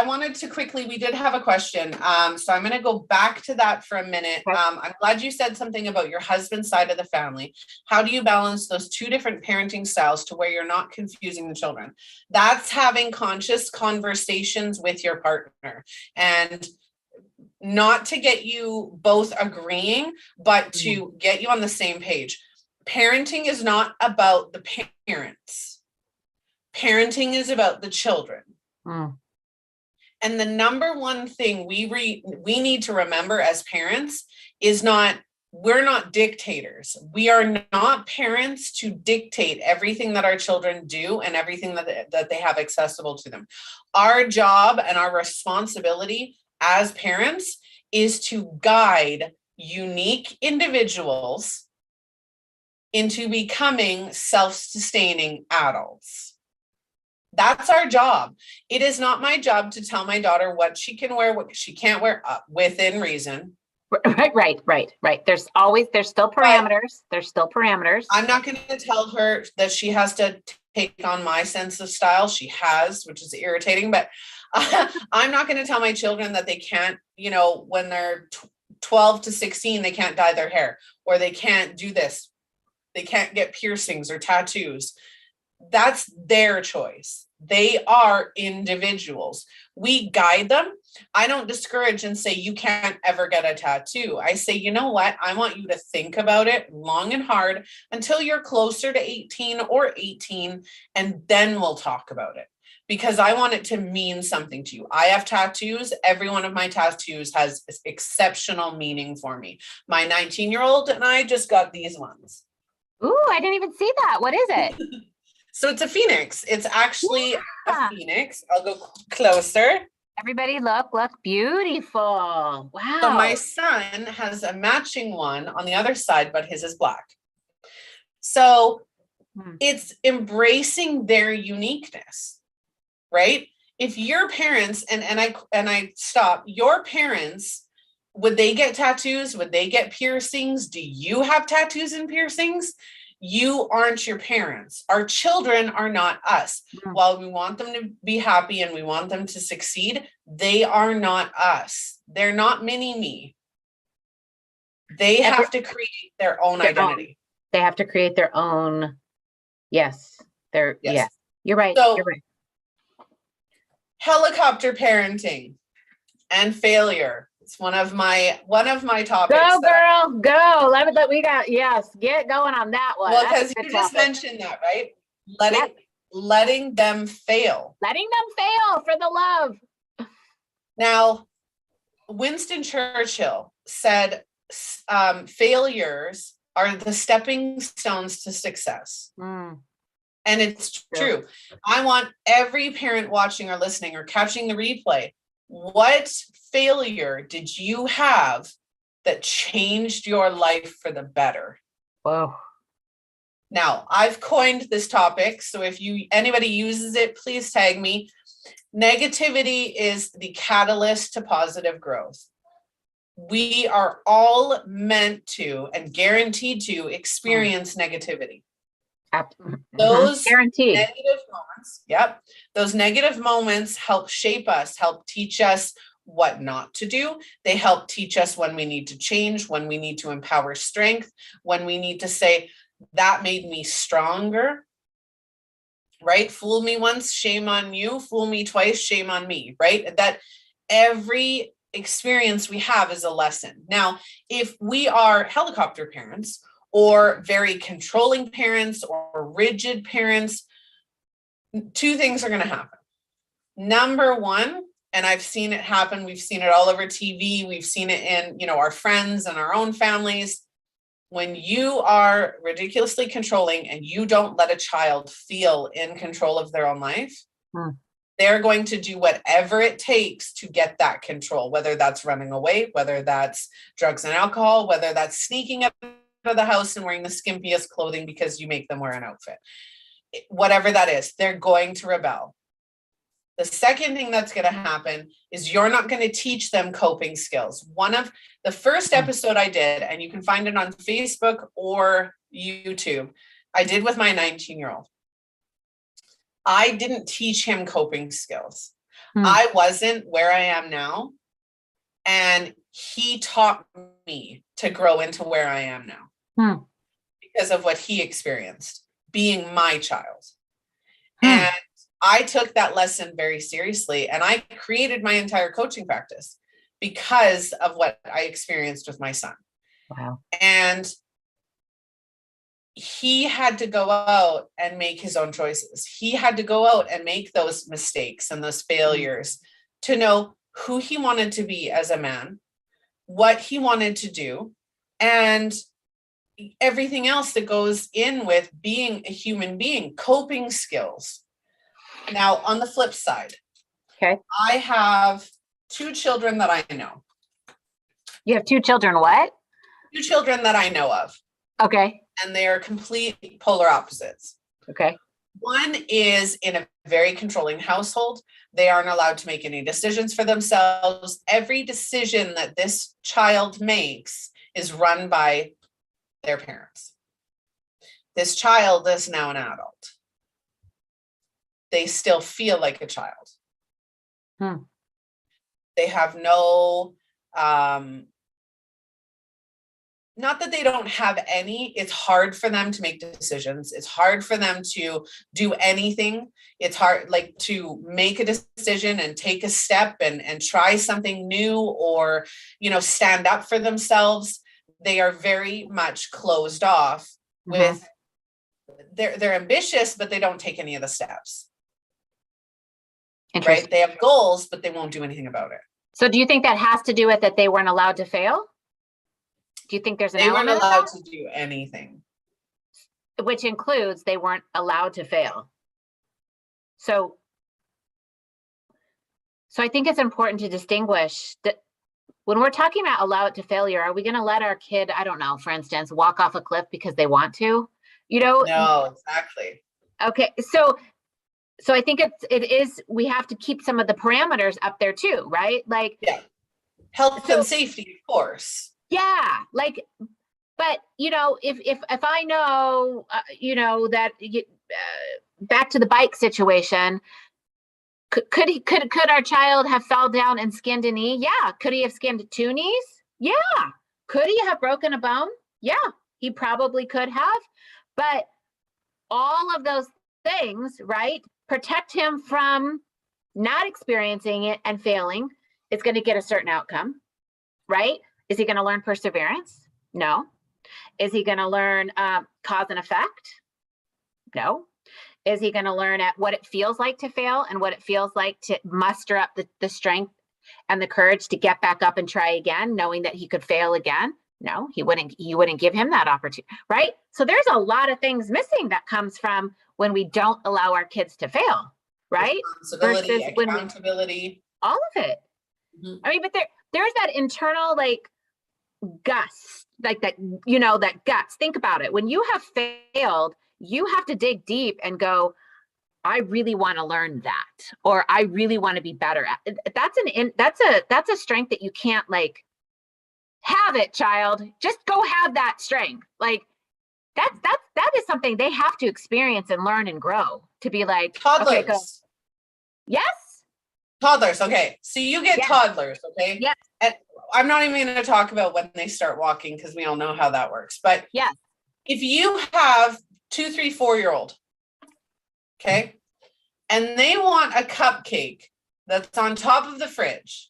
Speaker 1: wanted to quickly, we did have a question. So I'm going to go back to that for a minute. I'm glad you said something about your husband's side of the family. How do you balance those two different parenting styles to where you're not confusing the children? That's having conscious conversations with your partner, and not to get you both agreeing, but to get you on the same page. Parenting is not about the parents. Parenting is about the children. And the number one thing we need to remember as parents is we're not dictators. We are not parents to dictate everything that our children do and everything that they have accessible to them. Our job and our responsibility as parents is to guide unique individuals into becoming self-sustaining adults. That's our job. It is not my job to tell my daughter what she can wear, what she can't wear, within reason.
Speaker 2: Right. There's still parameters. There's still parameters.
Speaker 1: I'm not going to tell her that she has to take on my sense of style. She has, which is irritating, but I'm not going to tell my children that they can't, when they're 12 to 16, they can't dye their hair, or they can't do this. They can't get piercings or tattoos. That's their choice. They are individuals. We guide them. I don't discourage and say, you can't ever get a tattoo. I say, you know what? I want you to think about it long and hard until you're closer to 18 or 18, and then we'll talk about it, because I want it to mean something to you. I have tattoos. Every one of my tattoos has exceptional meaning for me. My 19-year-old and I just got these ones.
Speaker 2: Ooh, I didn't even see that. What is it?
Speaker 1: So it's a phoenix. It's actually a phoenix. I'll go closer.
Speaker 2: Everybody look beautiful. Wow.
Speaker 1: So my son has a matching one on the other side, but his is black. So it's embracing their uniqueness, right? If your parents, and I stop, your parents, would they get tattoos? Would they get piercings? Do you have tattoos and piercings? You aren't your parents. Our children are not us. While we want them to be happy and we want them to succeed, they are not us. They're not mini me. They have to create their own identity.
Speaker 2: They have to create their own. Yes. Yes. You're right.
Speaker 1: So,
Speaker 2: you're right.
Speaker 1: Helicopter parenting and failure. It's one of my topics.
Speaker 2: Go, girl, go. Get going on that one.
Speaker 1: Well, because you just mentioned that, right? Letting them fail.
Speaker 2: Letting them fail for the love.
Speaker 1: Now, Winston Churchill said, failures are the stepping stones to success. And it's true. I want every parent watching or listening or catching the replay. What failure did you have that changed your life for the better?
Speaker 2: Wow.
Speaker 1: Now, I've coined this topic, so if anybody uses it, please tag me. Negativity is the catalyst to positive growth. We are all meant to and guaranteed to experience negativity. Those
Speaker 2: guaranteed
Speaker 1: negative moments, yep, those negative moments help shape us, help teach us what not to do. They help teach us when we need to change, when we need to empower strength, when we need to say, that made me stronger, right? Fool me once, shame on you. Fool me twice, shame on me, right? That every experience we have is a lesson. Now, if we are helicopter parents or very controlling parents or rigid parents, two things are going to happen. Number one, and I've seen it happen, we've seen it all over TV, we've seen it in, our friends and our own families. When you are ridiculously controlling and you don't let a child feel in control of their own life, they're going to do whatever it takes to get that control, whether that's running away, whether that's drugs and alcohol, whether that's sneaking up out of the house and wearing the skimpiest clothing because you make them wear an outfit. Whatever that is, they're going to rebel. The second thing that's going to happen is you're not going to teach them coping skills. One of the first episode I did, and you can find it on Facebook or YouTube, I did with my 19-year-old. I didn't teach him coping skills. I wasn't where I am now. And he taught me to grow into where I am now because of what he experienced being my child. And I took that lesson very seriously, and I created my entire coaching practice because of what I experienced with my son.
Speaker 2: Wow.
Speaker 1: And he had to go out and make his own choices. He had to go out and make those mistakes and those failures to know who he wanted to be as a man, what he wanted to do, and everything else that goes in with being a human being, coping skills. Now, on the flip side, I have two children that I know.
Speaker 2: You have two children, what?
Speaker 1: Two children that I know of.
Speaker 2: Okay.
Speaker 1: And they are complete polar opposites.
Speaker 2: Okay.
Speaker 1: One is in a very controlling household. They aren't allowed to make any decisions for themselves. Every decision that this child makes is run by their parents. This child is now an adult. They still feel like a child. They have no, not that they don't have any, it's hard for them to make decisions. It's hard for them to do anything. It's hard, like, to make a decision and take a step and try something new or, stand up for themselves. They are very much closed off with, they're ambitious, but they don't take any of the steps. Right? They have goals, but they won't do anything about it.
Speaker 2: So do you think that has to do with that they weren't allowed to fail? Do you think there's an element?
Speaker 1: They weren't allowed to do anything.
Speaker 2: Which includes they weren't allowed to fail. So I think it's important to distinguish that when we're talking about allow it to failure, are we going to let our kid, I don't know, for instance, walk off a cliff because they want to?
Speaker 1: No, exactly.
Speaker 2: Okay. So I think it is, we have to keep some of the parameters up there too, right? Like,
Speaker 1: yeah, health and safety, of course.
Speaker 2: Yeah. Like, but if I know, that back to the bike situation, could our child have fell down and skinned a knee? Yeah. Could he have skinned two knees? Yeah. Could he have broken a bone? Yeah, he probably could have. But all of those things, right, protect him from not experiencing it and failing. It's going to get a certain outcome, right? Is he going to learn perseverance? No. Is he going to learn cause and effect? No. Is he going to learn at what it feels like to fail and what it feels like to muster up the strength and the courage to get back up and try again, knowing that he could fail again? No, he wouldn't give him that opportunity, right? So there's a lot of things missing that comes from when we don't allow our kids to fail, right?
Speaker 1: Responsibility, accountability.
Speaker 2: All of it. I mean, but there's that internal, like, guts, like that, that guts. Think about it. When you have failed, you have to dig deep and go, I really want to learn that, or I really want to be better at. That's a strength that you can't, like, have it, child. Just go have that strength. Like that is something they have to experience and learn and grow to be like, okay, go.
Speaker 1: Toddlers.
Speaker 2: Yes.
Speaker 1: Toddlers. Okay. So you get
Speaker 2: Yes.
Speaker 1: toddlers. Okay.
Speaker 2: Yes.
Speaker 1: And I'm not even going to talk about when they start walking because we all know how that works. But
Speaker 2: Yes.
Speaker 1: if you have 2, 3, 4-year-old, okay, and they want a cupcake that's on top of the fridge,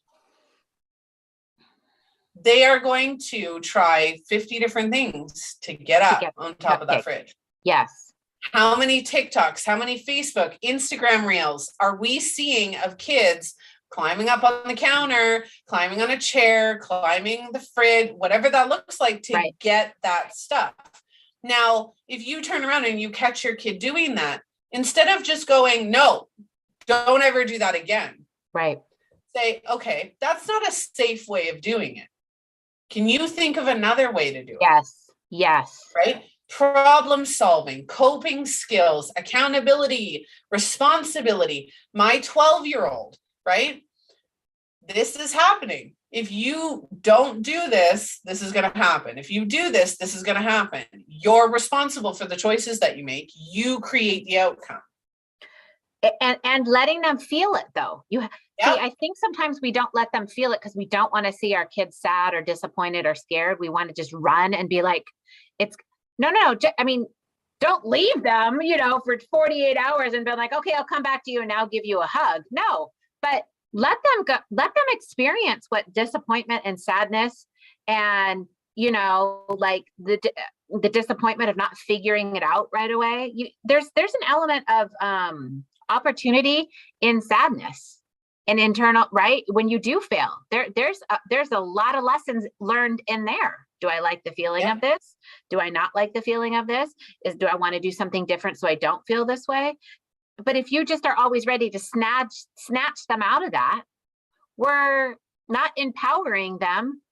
Speaker 1: they are going to try 50 different things to get up on top of that fridge.
Speaker 2: Yes.
Speaker 1: How many TikToks, how many Facebook, Instagram reels are we seeing of kids climbing up on the counter, climbing on a chair, climbing the fridge, whatever that looks like to get that stuff? Now, if you turn around and you catch your kid doing that, instead of just going, no, don't ever do that again.
Speaker 2: Right.
Speaker 1: Say, okay, that's not a safe way of doing it. Can you think of another way to do it?
Speaker 2: Yes. Yes.
Speaker 1: Right? Problem solving, coping skills, accountability, responsibility. My 12-year-old, right? This is happening. If you don't do this, this is going to happen. If you do this, this is going to happen. You're responsible for the choices that you make. You create the outcome.
Speaker 2: And letting them feel it though. See, I think sometimes we don't let them feel it because we don't want to see our kids sad or disappointed or scared. We want to just run and be like, no. I mean, don't leave them, for 48 hours and be like, okay, I'll come back to you and I'll give you a hug. No, but let them go, let them experience what disappointment and sadness and, like the disappointment of not figuring it out right away. There's an element of opportunity in sadness and internal, right? When you do fail, there's a lot of lessons learned in there. Do I like the feeling of this? Do I not like the feeling of this? Do I want to do something different so I don't feel this way? But if you just are always ready to snatch them out of that, we're not empowering them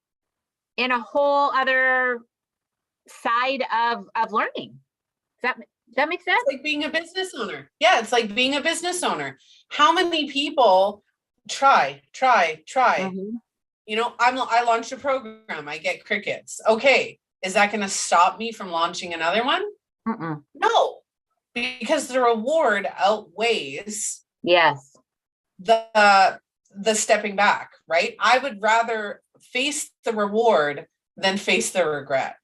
Speaker 2: in a whole other side of learning. Does that make sense?
Speaker 1: It's like being a business owner. Yeah, it's like being a business owner. How many people try? Mm-hmm. I launched a program. I get crickets. Okay. Is that going to stop me from launching another one?
Speaker 2: Mm-mm.
Speaker 1: No, because the reward outweighs the stepping back, right? I would rather face the reward than face the regret.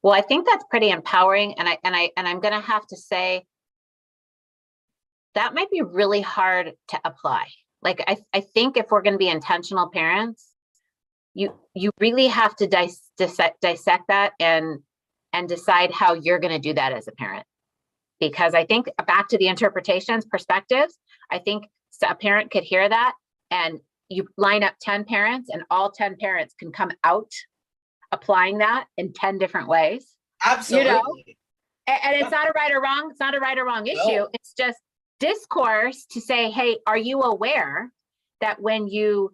Speaker 2: Well, I think that's pretty empowering. And I'm going to have to say that might be really hard to apply. Like, I think if we're going to be intentional parents, you really have to dissect that and decide how you're going to do that as a parent. Because I think back to the interpretations, perspectives, I think a parent could hear that and you line up 10 parents and all 10 parents can come out applying that in 10 different ways.
Speaker 1: Absolutely.
Speaker 2: And it's not a right or wrong. It's not a right or wrong issue. No. It's just discourse to say, hey, are you aware that when you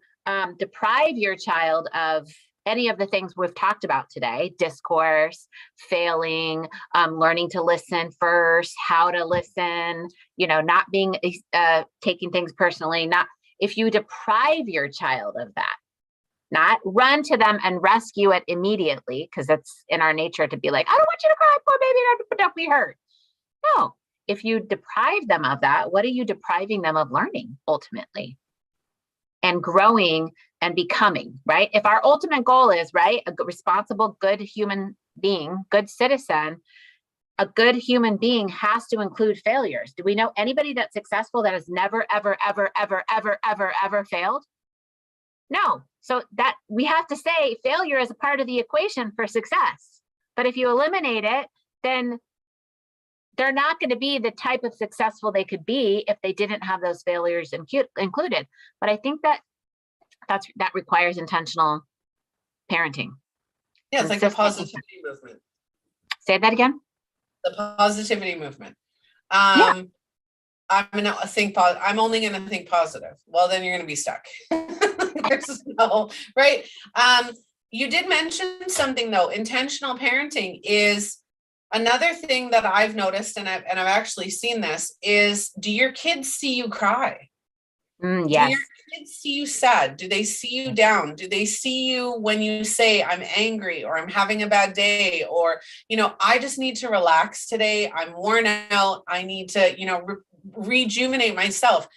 Speaker 2: deprive your child of any of the things we've talked about today, discourse, failing, learning to listen first, how to listen, not being, taking things personally, if you deprive your child of that, not run to them and rescue it immediately, because it's in our nature to be like, I don't want you to cry, poor baby, don't be hurt. No, if you deprive them of that, what are you depriving them of learning ultimately? And growing and becoming, right? If our ultimate goal is, right, a responsible, good human being, good citizen, a good human being has to include failures. Do we know anybody that's successful that has never, ever, ever, ever, ever, ever, ever failed? No. So that we have to say failure is a part of the equation for success. But if you eliminate it, then they're not going to be the type of successful they could be if they didn't have those failures included. But I think that requires intentional parenting.
Speaker 1: Yeah, it's like the positivity movement.
Speaker 2: Say that again.
Speaker 1: The positivity movement. I'm only going to think positive. Well, then you're going to be stuck. There's no, right. You did mention something though. Intentional parenting is another thing that I've noticed, and I've actually seen this is, do your kids see you cry?
Speaker 2: Yes.
Speaker 1: Do your kids see you sad? Do they see you down? Do they see you when you say, I'm angry, or I'm having a bad day, or, I just need to relax today. I'm worn out. I need to, rejuvenate myself.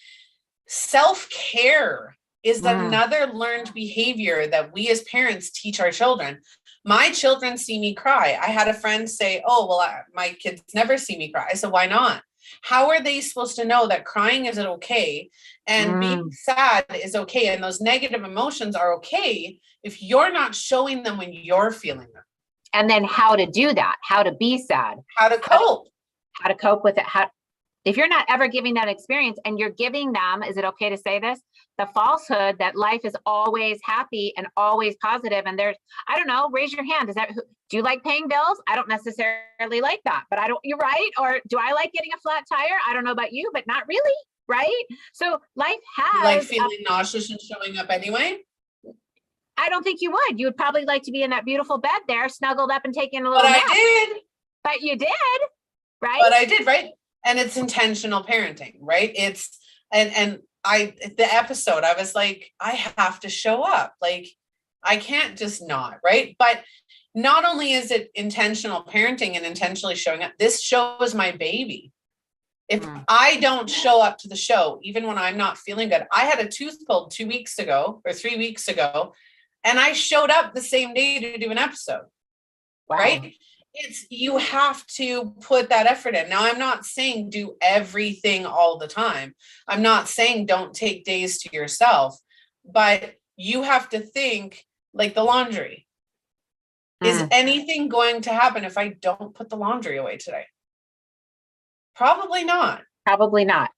Speaker 1: Self-care is another learned behavior that we as parents teach our children. My children see me cry. I had a friend say, oh, well, my kids never see me cry. I said, why not? How are they supposed to know that crying is okay and being sad is okay and those negative emotions are okay if you're not showing them when you're feeling them?
Speaker 2: And then how to do that, how to be sad,
Speaker 1: how to cope,
Speaker 2: how to cope with it. If you're not ever giving that experience and you're giving them, is it okay to say this? The falsehood that life is always happy and always positive. And there's, I don't know, raise your hand. Do you like paying bills? I don't necessarily like that, but you're right. Or do I like getting a flat tire? I don't know about you, but not really. Right. So life has.
Speaker 1: You like feeling nauseous and showing up anyway?
Speaker 2: I don't think you would. You would probably like to be in that beautiful bed there, snuggled up and taking a little nap.
Speaker 1: I did.
Speaker 2: But you did. Right.
Speaker 1: But I did. Right. And it's intentional parenting, right? It's, the episode, I was like, I have to show up. Like, I can't just not, right? But not only is it intentional parenting and intentionally showing up, this show is my baby. If I don't show up to the show, even when I'm not feeling good, I had a tooth pulled 2 weeks ago or 3 weeks ago, and I showed up the same day to do an episode, right? You have to put that effort in. Now, I'm not saying do everything all the time. I'm not saying don't take days to yourself, but you have to think like the laundry. Is anything going to happen if I don't put the laundry away today? Probably not.
Speaker 2: Probably not.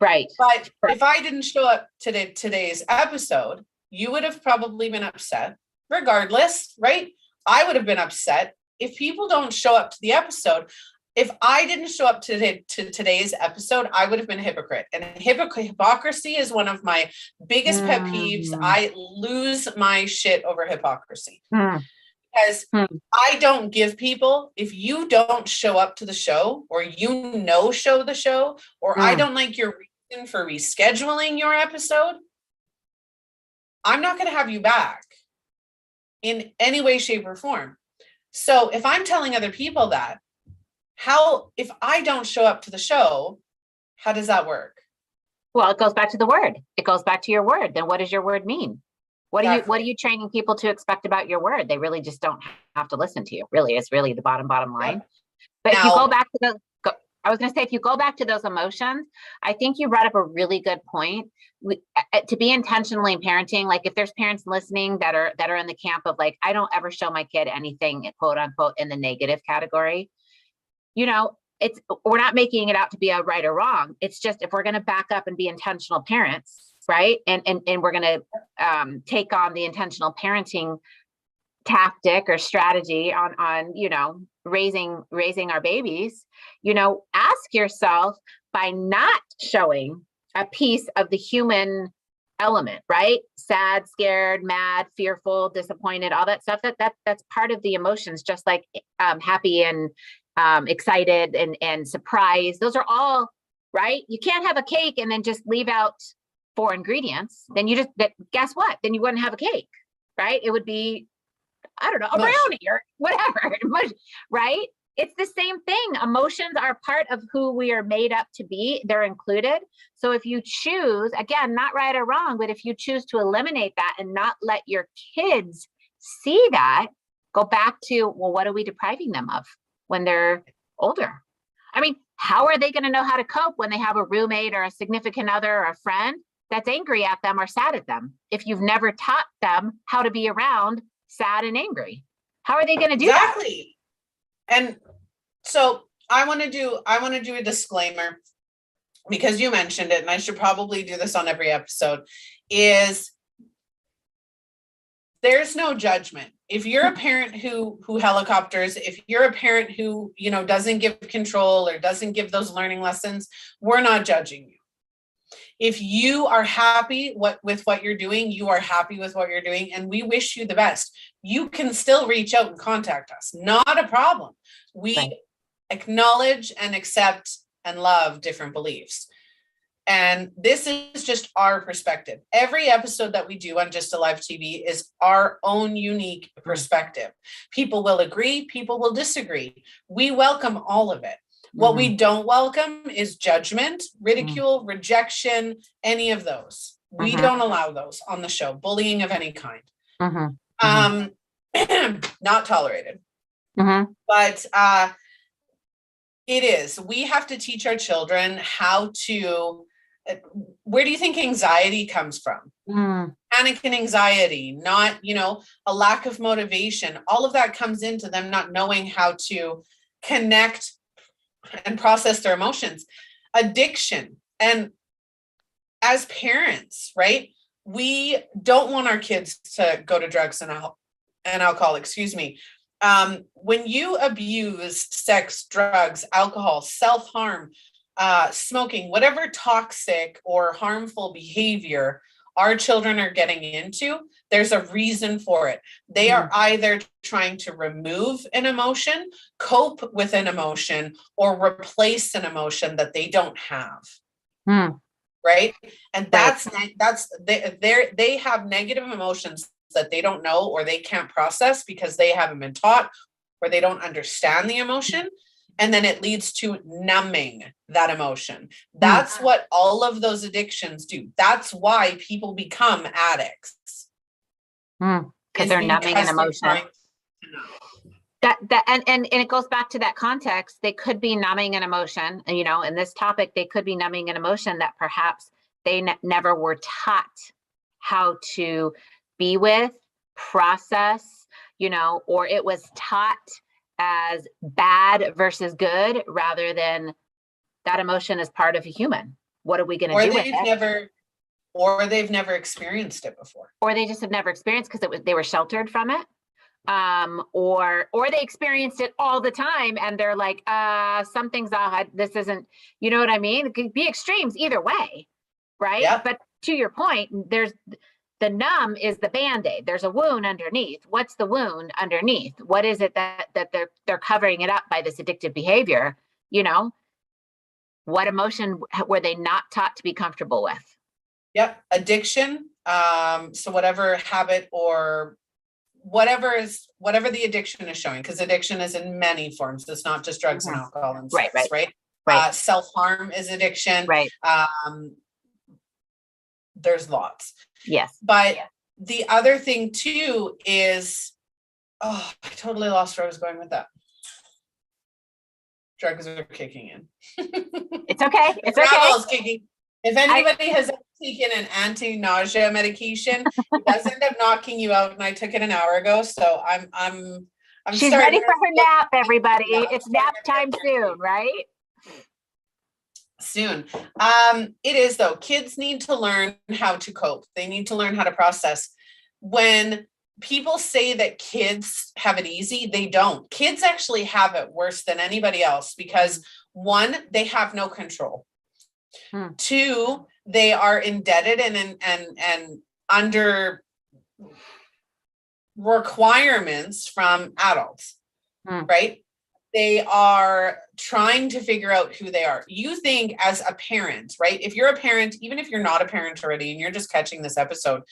Speaker 2: Right.
Speaker 1: But if I didn't show up to today's episode, you would have probably been upset regardless, right? I would have been upset. If people don't show up to the episode, if I didn't show up to today's episode, I would have been a hypocrite. And hypocrisy is one of my biggest pet peeves. I lose my shit over hypocrisy. Because I don't give people, if you don't show up to the show or show the show, or I don't like your reason for rescheduling your episode, I'm not going to have you back in any way, shape, or form. So if I'm telling other people that, if I don't show up to the show, how does that work?
Speaker 2: Well, it goes back to the word. It goes back to your word. Then what does your word mean? What are you training people to expect about your word? They really just don't have to listen to you. Really, it's really the bottom line. Yeah. But if you go back to if you go back to those emotions, I think you brought up a really good point. To be intentionally parenting, like if there's parents listening that are in the camp of like, I don't ever show my kid anything, quote unquote, in the negative category, we're not making it out to be a right or wrong. It's just, if we're going to back up and be intentional parents, right? And we're going to take on the intentional parenting tactic or strategy on raising our babies, ask yourself, by not showing a piece of the human element, right? Sad, scared, mad, fearful, disappointed, all that stuff, that's part of the emotions, just like happy and excited and surprised. Those are all, right? You can't have a cake and then just leave out 4 ingredients. Then guess what? Then you wouldn't have a cake, right? It would be, I don't know, a brownie or whatever, right? It's the same thing. Emotions are part of who we are made up to be. They're included. So if you choose, again, not right or wrong, but if you choose to eliminate that and not let your kids see that, go back to, well, what are we depriving them of when they're older? I mean, how are they going to know how to cope when they have a roommate or a significant other or a friend that's angry at them or sad at them? If you've never taught them how to be around sad and angry, how are they going to do that?
Speaker 1: Exactly. And so I want to do a disclaimer, because you mentioned it, and I should probably do this on every episode, is there's no judgment. If you're a parent who helicopters, if you're a parent who, doesn't give control or doesn't give those learning lessons, we're not judging you. If you are happy with what you're doing, you are happy with what you're doing, and we wish you the best. You can still reach out and contact us. Not a problem. We acknowledge and accept and love different beliefs. And this is just our perspective. Every episode that we do on Just Alive TV is our own unique perspective. People will agree, people will disagree. We welcome all of it. What we don't welcome is judgment, ridicule, rejection, any of those. We don't allow those on the show. Bullying of any kind. Not tolerated. But it is. We have to teach our children how to, where do you think anxiety comes from? Panic and anxiety, not, a lack of motivation. All of that comes into them not knowing how to connect and process their emotions. Addiction. And as parents, right, we don't want our kids to go to drugs and alcohol, when you abuse sex, drugs, alcohol, self-harm, smoking, whatever toxic or harmful behavior our children are getting into, there's a reason for it. They are either trying to remove an emotion, cope with an emotion, or replace an emotion that they don't have. Right? And they have negative emotions that they don't know or they can't process because they haven't been taught or they don't understand the emotion. And then it leads to numbing that emotion. That's what all of those addictions do. That's why people become addicts.
Speaker 2: Because they're numbing an emotion. And it goes back to that context. They could be numbing an emotion, in this topic, they could be numbing an emotion that perhaps they never were taught how to be with, process, or it was taught as bad versus good rather than that emotion is part of a human. What are we going to do with it?
Speaker 1: Or they've never experienced it before.
Speaker 2: Or they just have never experienced because they were sheltered from it. Or they experienced it all the time and they're like, something's odd. This isn't, you know what I mean? It could be extremes either way. Right. Yeah. But to your point, there's the numb is the Band-Aid. There's a wound underneath. What's the wound underneath? What is it that they're covering it up by this addictive behavior? What emotion were they not taught to be comfortable with?
Speaker 1: Yep. Addiction. So whatever habit or whatever the addiction is showing, because addiction is in many forms. It's not just drugs and alcohol and sex, right? Self-harm is addiction.
Speaker 2: Right.
Speaker 1: There's lots.
Speaker 2: Yes.
Speaker 1: But the other thing too is, I totally lost where I was going with that. Drugs are kicking in.
Speaker 2: It's okay. It's okay.
Speaker 1: Kicking. If anybody has taken an anti-nausea medication, it does end up knocking you out. And I took it an hour ago, so I'm.
Speaker 2: She's ready for her nap, everybody. It's nap time soon, right?
Speaker 1: Soon. It is though. Kids need to learn how to cope. They need to learn how to process. When people say that kids have it easy, they don't. Kids actually have it worse than anybody else because one, they have no control. Two, they are indebted and under requirements from adults, right? They are trying to figure out who they are. You think as a parent, right? If you're a parent, even if you're not a parent already and you're just catching this episode,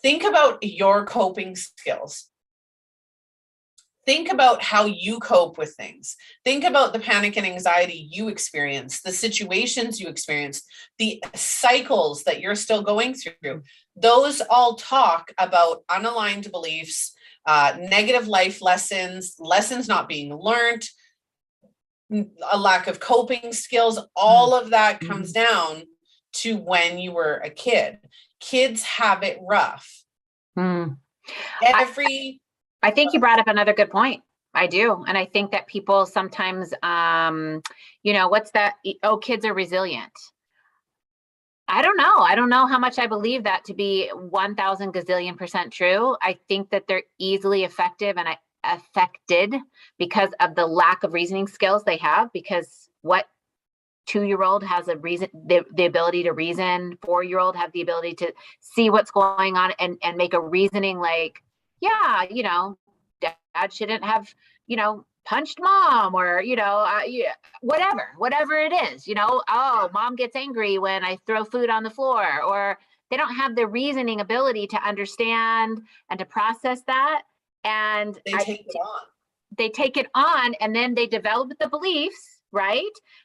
Speaker 1: think about your coping skills. Think about how you cope with things. Think about the panic and anxiety you experience, the situations you experience, the cycles that you're still going through. Those all talk about unaligned beliefs, negative life lessons not being learned, a lack of coping skills. All of that comes down to when you were a kid. Kids have it rough.
Speaker 2: I think you brought up another good point. I do. And I think that people sometimes, what's that? Oh, kids are resilient. I don't know. I don't know how much I believe that to be 1,000 gazillion% true. I think that they're easily affected because of the lack of reasoning skills they have, because what 2-year-old has a reason, the ability to reason, 4-year-old have the ability to see what's going on and make a reasoning like, yeah, dad shouldn't have, punched mom, or, whatever it is, oh, mom gets angry when I throw food on the floor, or they don't have the reasoning ability to understand and to process that. And
Speaker 1: They take it on.
Speaker 2: They take it on, and then they develop the beliefs, right?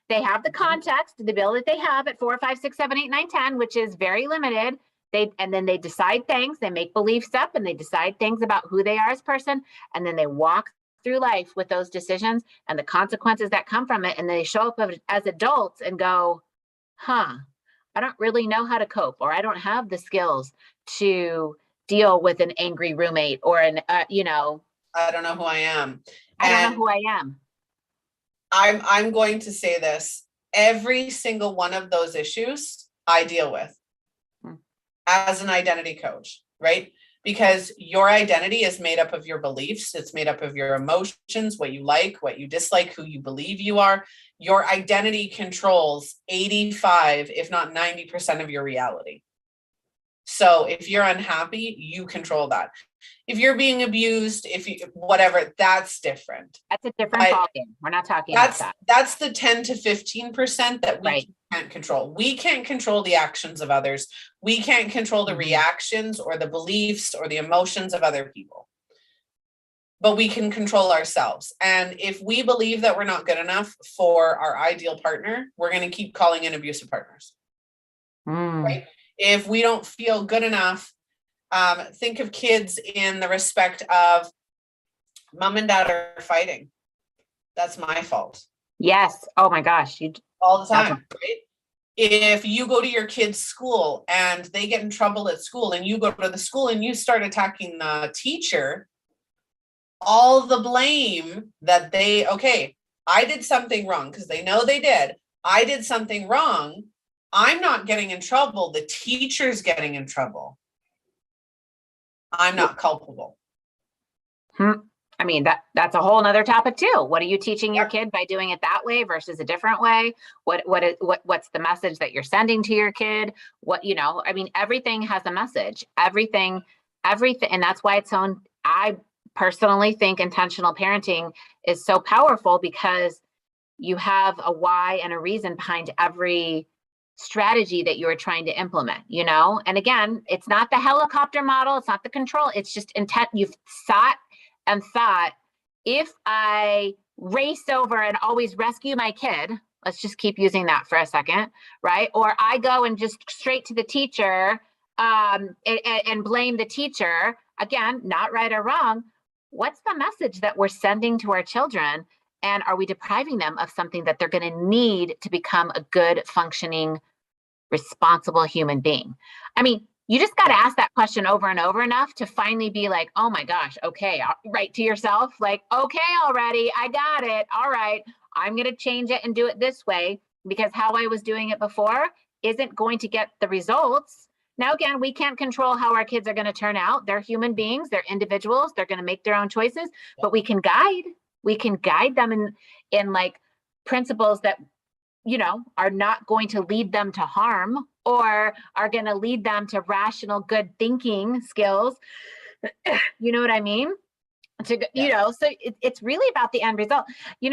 Speaker 2: They have the context, the ability that they have at 4, 5, 6, 7, 8, 9, 10, which is very limited. And then they decide things, they make beliefs up, and they decide things about who they are as a person. And then they walk through life with those decisions and the consequences that come from it. And they show up as adults and go, I don't really know how to cope, or I don't have the skills to deal with an angry roommate, or
Speaker 1: I don't know who I am.
Speaker 2: I don't know who I am.
Speaker 1: I'm going to say this. Every single one of those issues I deal with as an identity coach, right? Because your identity is made up of your beliefs. It's made up of your emotions, what you like, what you dislike, who you believe you are. Your identity controls 85, if not 90% of your reality. So if you're unhappy, you control that. If you're being abused, whatever, that's different.
Speaker 2: That's a different ballgame. We're not talking about that.
Speaker 1: That's the 10 to 15% that we can't control. We can't control the actions of others. We can't control the reactions or the beliefs or the emotions of other people. But we can control ourselves. And if we believe that we're not good enough for our ideal partner, we're going to keep calling in abusive partners. Right? If we don't feel good enough, think of kids in the respect of mom and dad are fighting. That's my fault.
Speaker 2: Yes. Oh my gosh.
Speaker 1: All the time, right? If you go to your kid's school and they get in trouble at school, and you go to the school and you start attacking the teacher, all the blame that I did something wrong, because they know they did. I did something wrong. I'm not getting in trouble. The teacher's getting in trouble. I'm not culpable.
Speaker 2: I mean, that's a whole nother topic too. What are you teaching your kid by doing it that way versus a different way? What's the message that you're sending to your kid? Everything has a message, everything. And that's why I personally think intentional parenting is so powerful, because you have a why and a reason behind every strategy that you're trying to implement, and again, it's not the helicopter model, it's not the control, it's just intent. You've thought, if I race over and always rescue my kid, let's just keep using that for a second, right? Or I go and just straight to the teacher and blame the teacher, again, not right or wrong. What's the message that we're sending to our children? And are we depriving them of something that they're going to need to become a good, functioning, responsible human being? I mean, you just got to ask that question over and over enough to finally be like, oh my gosh, okay, right to yourself, like, okay, already, I got it. All right, I'm going to change it and do it this way, because how I was doing it before isn't going to get the results. Now, again, we can't control how our kids are going to turn out. They're human beings, they're individuals, they're going to make their own choices, but we can guide them in like principles that, are not going to lead them to harm, or are going to lead them to rational, good thinking skills. You know what I mean? So it's really about the end result. Being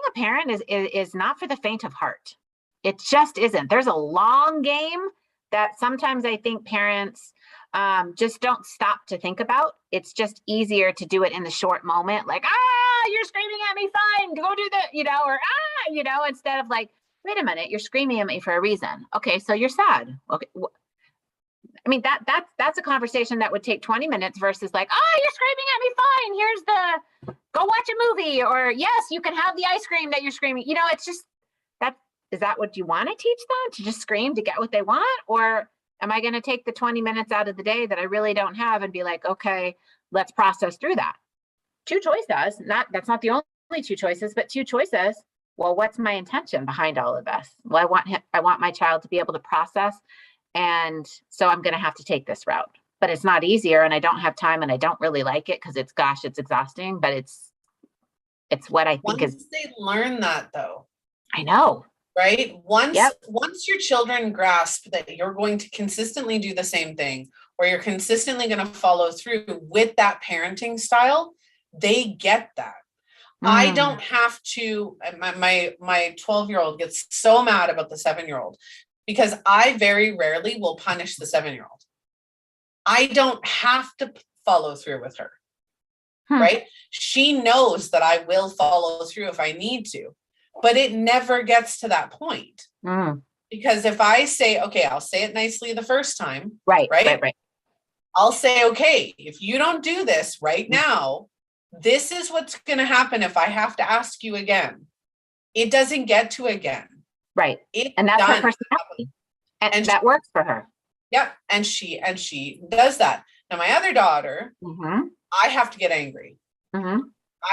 Speaker 2: a parent is not for the faint of heart. It just isn't. There's a long game that sometimes I think parents just don't stop to think about. It's just easier to do it in the short moment, like, you're screaming at me, fine, go do that, instead of like, wait a minute, you're screaming at me for a reason. Okay, so you're sad. Okay. I mean, that's a conversation that would take 20 minutes versus like, you're screaming at me, fine, go watch a movie, or yes, you can have the ice cream that you're screaming. It's just, is that what you want to teach them, to just scream to get what they want? Or am I going to take the 20 minutes out of the day that I really don't have and be like, okay, let's process through that? Two choices, that's not the only two choices, but two choices. Well, what's my intention behind all of this? Well, I want my child to be able to process. And so I'm going to have to take this route, but it's not easier, and I don't have time, and I don't really like it because it's exhausting, but it's what I think
Speaker 1: Once they learn that though.
Speaker 2: I know.
Speaker 1: Right? Once your children grasp that you're going to consistently do the same thing, or you're consistently going to follow through with that parenting style, they get that. I don't have to, my 12-year-old gets so mad about the 7-year-old because I very rarely will punish the 7-year-old. I don't have to follow through with her, right? She knows that I will follow through if I need to, but it never gets to that point. Because if I say, okay, I'll say it nicely the first time,
Speaker 2: right.
Speaker 1: I'll say, okay, if you don't do this right now, this is what's going to happen if I have to ask you again. It doesn't get to again.
Speaker 2: Right. And that's her personality. And that works for her.
Speaker 1: Yeah. And she does that. Now, my other daughter, I have to get angry. I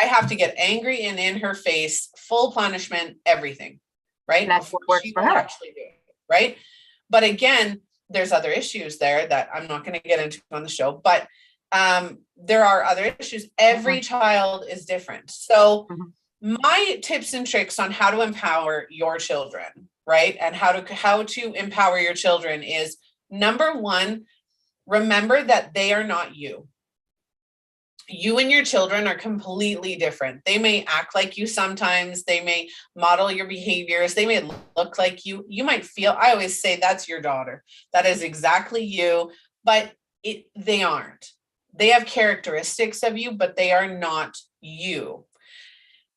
Speaker 1: have to get angry and in her face, full punishment, everything. Right.
Speaker 2: And that's what works for her.
Speaker 1: Actually do it, right. But again, there's other issues there that I'm not going to get into on the show, but there are other issues. Every child is different. So my tips and tricks on how to empower your children, right? And how to empower your children is, number one, remember that they are not you. You and your children are completely different. They may act like you sometimes, they may model your behaviors, they may look like you. You might feel, I always say that's your daughter. That is exactly you, but they aren't. They have characteristics of you, but they are not you.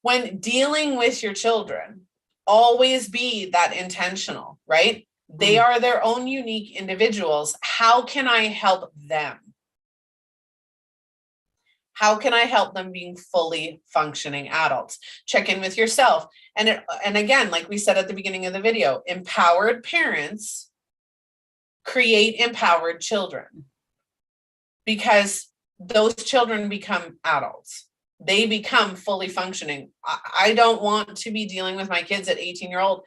Speaker 1: When dealing with your children, always be that intentional, right? They are their own unique individuals. How can I help them? How can I help them being fully functioning adults? Check in with yourself. And again, like we said at the beginning of the video, empowered parents create empowered children, because those children become adults. They become fully functioning. I don't want to be dealing with my kids at 18-year-old.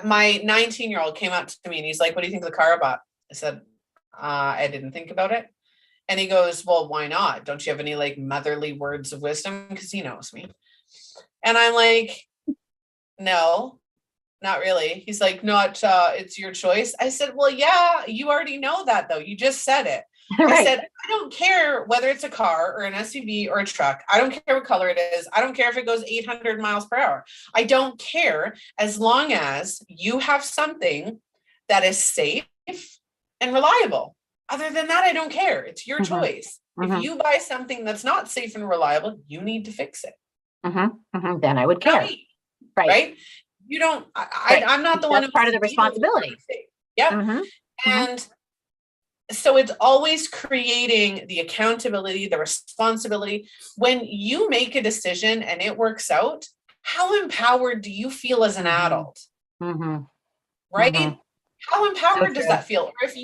Speaker 1: My 19-year-old came up to me and he's like, what do you think of the car I bought? I said, I didn't think about it. And he goes, well, why not? Don't you have any like motherly words of wisdom? Because he knows me. And I'm like, no, not really. He's like, it's your choice. I said, well, yeah, you already know that though. You just said it. Right. I said, I don't care whether it's a car or an SUV or a truck. I don't care what color it is. I don't care if it goes 800 miles per hour. I don't care, as long as you have something that is safe and reliable. Other than that, I don't care. It's your choice. If you buy something that's not safe and reliable, you need to fix it.
Speaker 2: Then I would care.
Speaker 1: Right? You don't, I'm not the one who's
Speaker 2: part of the responsibility.
Speaker 1: Yeah. And so it's always creating the accountability, the responsibility. When you make a decision and it works out, how empowered do you feel as an adult? Right? How empowered does that feel? Or if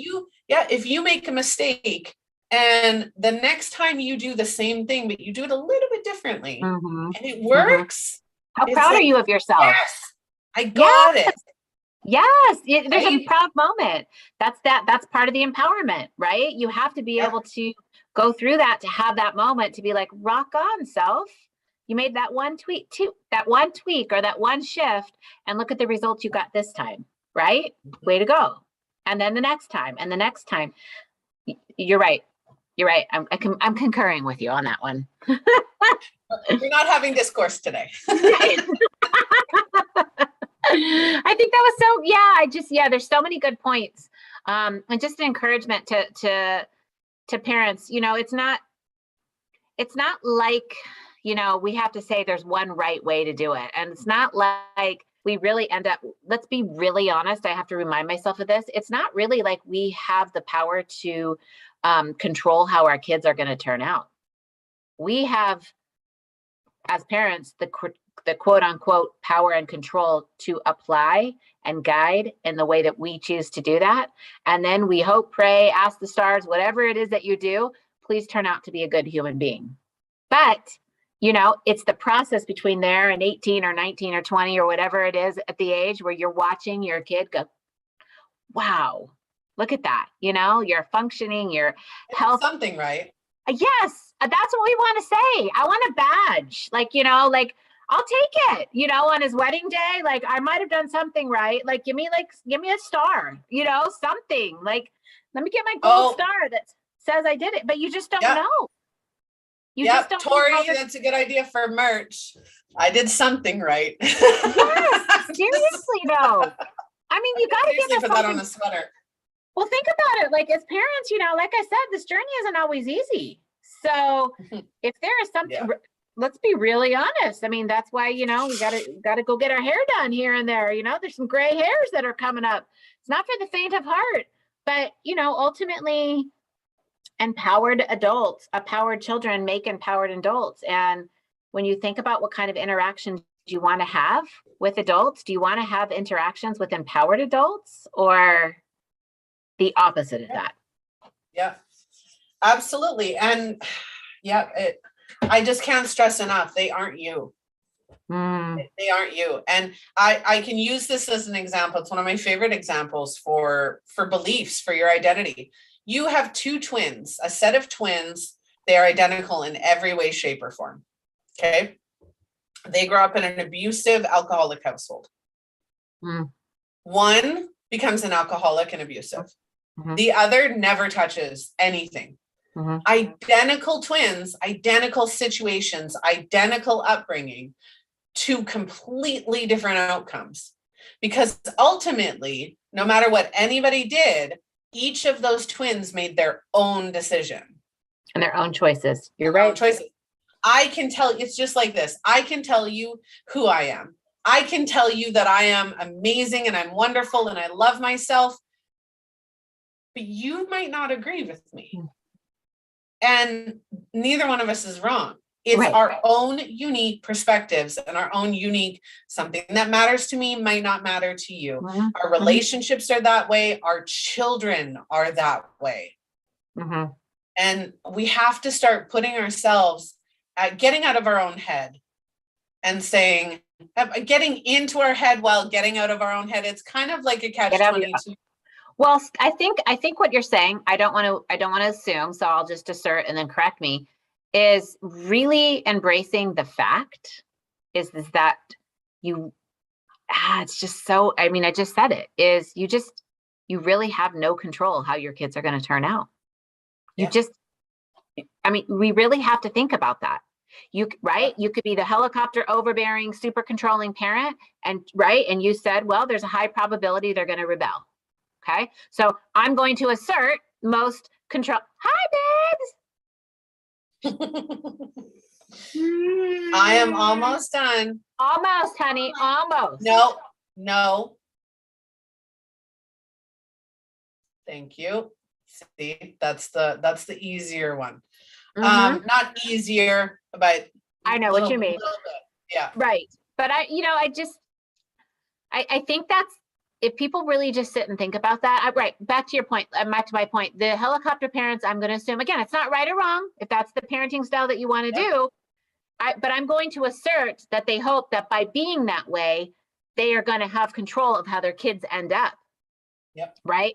Speaker 1: you make a mistake and the next time you do the same thing, but you do it a little bit differently and it works.
Speaker 2: How proud are you of yourself?
Speaker 1: Yes, I got it.
Speaker 2: Yes, there's a proud moment. That's part of the empowerment, right? You have to be able to go through that, to have that moment, to be like, rock on, self. You made that one tweak or that one shift, and look at the results you got this time, right? Way to go. And then the next time and the next time. You're right. I'm concurring with you on that one.
Speaker 1: We're not having discourse today.
Speaker 2: I think that was there's so many good points. And just an encouragement to parents, it's not like, we have to say there's one right way to do it. And it's not like we really end up, let's be really honest. I have to remind myself of this. It's not really like we have the power to control how our kids are going to turn out. We have, as parents, the quote unquote power and control to apply and guide in the way that we choose to do that. And then we hope, pray, ask the stars, whatever it is that you do, please turn out to be a good human being. But, it's the process between there and 18 or 19 or 20 or whatever it is at the age where you're watching your kid go, wow, look at that. You're functioning, you're healthy.
Speaker 1: Something, right?
Speaker 2: Yes, that's what we want to say. I want a badge. I'll take it, on his wedding day. I might have done something right. Give me a star, something let me get my gold star that says I did it, but you just don't know. You just don't
Speaker 1: Tori,
Speaker 2: know
Speaker 1: that's a good idea for merch. I did something right.
Speaker 2: Yes, seriously though. I mean, you got to give us
Speaker 1: put that on
Speaker 2: something.
Speaker 1: a sweater.
Speaker 2: Well, think about it. Like as parents, like I said, this journey isn't always easy. So if there is something, let's be really honest. I mean, that's why, we gotta go get our hair done here and there. There's some gray hairs that are coming up. It's not for the faint of heart, but ultimately empowered children make empowered adults. And when you think about what kind of interactions you want to have with adults, do you want to have interactions with empowered adults or the opposite of that?
Speaker 1: Yeah, absolutely. And I just can't stress enough. They aren't you. They aren't you. And I can use this as an example. It's one of my favorite examples for beliefs, for your identity. You have two twins, a set of twins. They are identical in every way, shape, or form. Okay. They grow up in an abusive, alcoholic household. One becomes an alcoholic and abusive. The other never touches anything. Identical twins, identical situations, identical upbringing, two completely different outcomes. Because ultimately, no matter what anybody did, each of those twins made their own decision.
Speaker 2: And their own choices. You're right.
Speaker 1: Choices. I can tell, it's just like this. I can tell you who I am. I can tell you that I am amazing and I'm wonderful and I love myself. But you might not agree with me. And neither one of us is wrong. It's our own unique perspectives and our own unique, something that matters to me might not matter to you. Our relationships are that way. Our children are that way. And we have to start putting ourselves getting out of our own head and saying, getting into our head while getting out of our own head. It's kind of like a catch-22.
Speaker 2: Well, I think what you're saying, I don't want to assume, so I'll just assert and then correct me, is really embracing the fact is that it's just so, I mean, I just said it, is you really have no control how your kids are going to turn out. We really have to think about that. You could be the helicopter overbearing, super controlling parent and you said, well, there's a high probability they're going to rebel. Okay. So I'm going to assert most control. Hi, babes.
Speaker 1: I am almost done.
Speaker 2: Almost, honey. Almost.
Speaker 1: No. Thank you. See, that's the easier one. Not easier, but
Speaker 2: I know what you mean.
Speaker 1: Yeah.
Speaker 2: Right. But I think that's, if people really just sit and think about that, back to your point, back to my point, the helicopter parents, I'm going to assume, again, it's not right or wrong if that's the parenting style that you want to do, but I'm going to assert that they hope that by being that way, they are going to have control of how their kids end up. Right.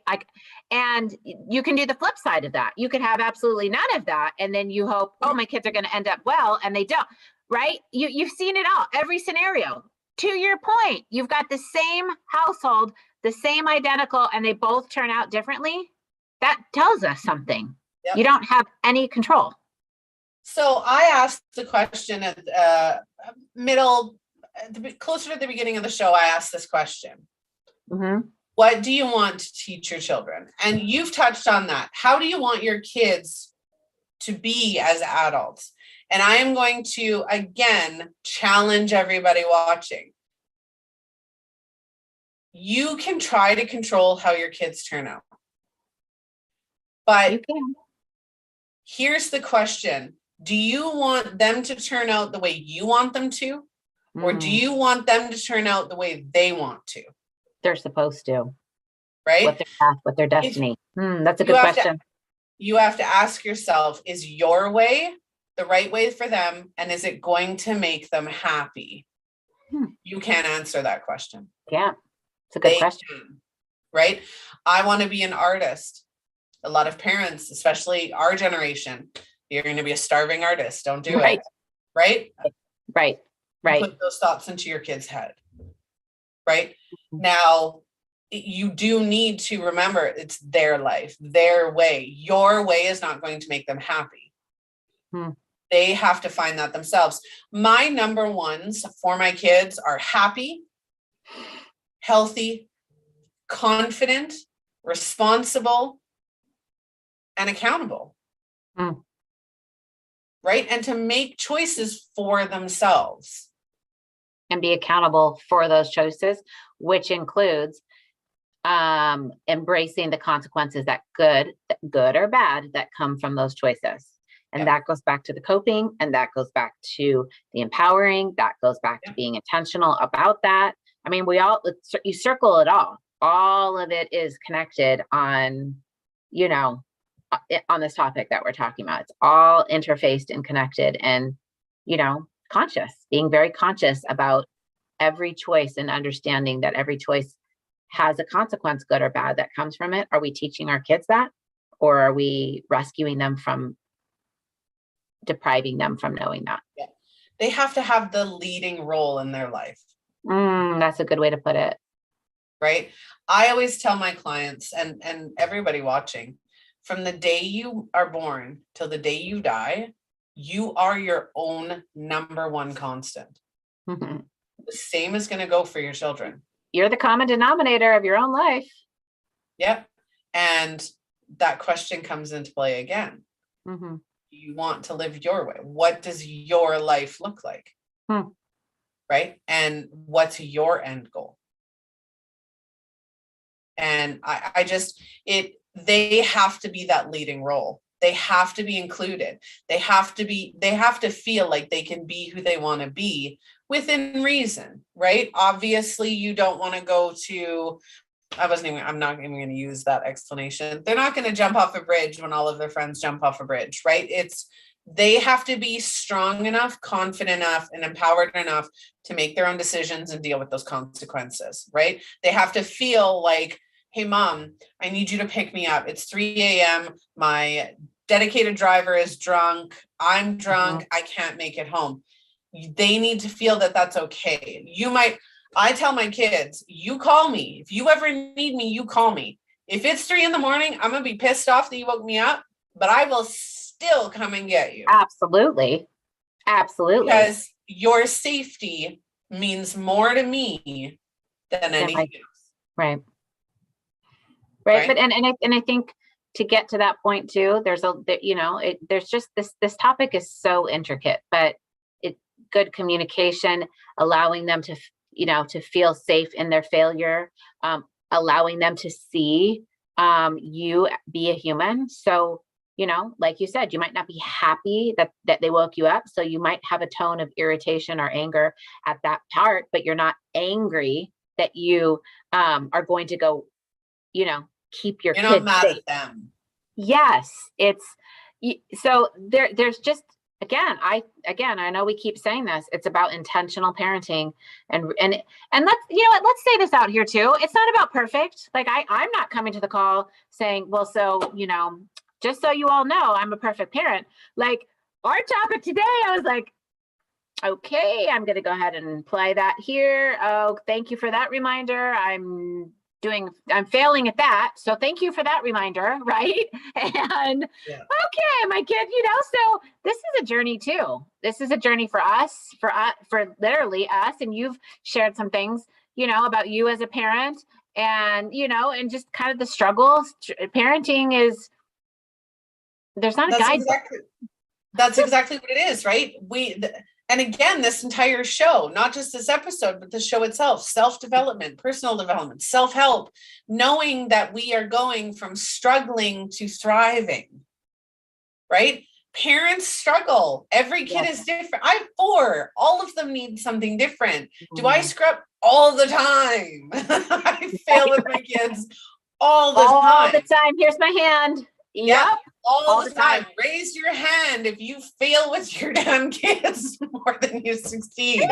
Speaker 2: And you can do the flip side of that. You could have absolutely none of that. And then you hope, oh, my kids are going to end up well, and they don't. Right. You've seen it all, every scenario. To your point, you've got the same household, the same identical, and they both turn out differently. That tells us something. You don't have any control.
Speaker 1: So I asked the question at closer to the beginning of the show, I asked this question. What do you want to teach your children? And you've touched on that. How do you want your kids to be as adults? And I am going to, again, challenge everybody watching. You can try to control how your kids turn out. But here's the question. Do you want them to turn out the way you want them to? Or do you want them to turn out the way they want to?
Speaker 2: They're supposed to.
Speaker 1: Right?
Speaker 2: What their path, what their destiny. That's a good question.
Speaker 1: You have to ask yourself, is your way the right way for them? And is it going to make them happy? You can't answer that question.
Speaker 2: Yeah, it's a good question.
Speaker 1: Right? I want to be an artist. A lot of parents, especially our generation, you're going to be a starving artist. Don't do it. Right?
Speaker 2: Right.
Speaker 1: Put those thoughts into your kid's head. Right? Now, you do need to remember it's their life, their way. Your way is not going to make them happy. They have to find that themselves. My number ones for my kids are happy, healthy, confident, responsible, and accountable.
Speaker 2: Mm.
Speaker 1: Right? And to make choices for themselves.
Speaker 2: And be accountable for those choices, which includes embracing the consequences that good or bad, that come from those choices. And that goes back to the coping, and that goes back to the empowering, that goes back to being intentional about that. I mean, you circle it all of it is connected on, on this topic that we're talking about. It's all interfaced and connected, and, conscious, being very conscious about every choice, and understanding that every choice has a consequence, good or bad, that comes from it. Are we teaching our kids that, or are we rescuing them from, depriving them from knowing that?
Speaker 1: Yeah. They have to have the leading role in their life.
Speaker 2: That's a good way to put it.
Speaker 1: Right? I always tell my clients and everybody watching, from the day you are born till the day you die, you are your own number one constant.
Speaker 2: Mm-hmm.
Speaker 1: The same is going to go for your children.
Speaker 2: You're the common denominator of your own life.
Speaker 1: Yep. And that question comes into play again.
Speaker 2: Mm-hmm.
Speaker 1: You want to live your way. What does your life look like? Right? And what's your end goal? And they have to be that leading role. They have to be included. They have to feel like they can be who they want to be within reason, right? Obviously, you don't want to go to, I'm not even going to use that explanation. They're not going to jump off a bridge when all of their friends jump off a bridge, right? They have to be strong enough, confident enough, and empowered enough to make their own decisions and deal with those consequences, right? They have to feel like, hey, mom, I need you to pick me up. It's 3 a.m. My dedicated driver is drunk. I'm drunk. I can't make it home. They need to feel that that's okay. I tell my kids, you call me. If you ever need me, you call me. If it's 3 a.m, I'm going to be pissed off that you woke me up, but I will still come and get you.
Speaker 2: Absolutely.
Speaker 1: Because your safety means more to me than anything else.
Speaker 2: Right. But and I think to get to that point too, there's just this topic is so intricate, but good communication, allowing them to to feel safe in their failure, allowing them to see you be a human. So, like you said, you might not be happy that they woke you up. So you might have a tone of irritation or anger at that part, but you're not angry that you are going to go, keep your
Speaker 1: kids
Speaker 2: not
Speaker 1: mad
Speaker 2: safe.
Speaker 1: At them.
Speaker 2: Yes, so there's just, I know we keep saying this, it's about intentional parenting, and let's, let's say this out here too. It's not about perfect. Like I'm not coming to the call saying, well, so, just so you all know, I'm a perfect parent. Like our topic today, I was like, okay, I'm going to go ahead and play that here. Oh, thank you for that reminder. I'm failing at that. So thank you for that reminder. Right. And okay, my kid, so this is a journey too. This is a journey for us, for literally us. And you've shared some things, about you as a parent, and, and just kind of the struggles. Parenting is, there's not a guide.
Speaker 1: That's exactly what it is. Right. And again, this entire show, not just this episode, but the show itself, self-development, personal development, self-help, knowing that we are going from struggling to thriving, right? Parents struggle. Every kid is different. I have 4. All of them need something different. Do I screw up all the time? I fail with my kids all the time.
Speaker 2: All the time. Here's my hand. Yep.
Speaker 1: All the time. Raise your hand if you fail with your damn kids more than you succeed.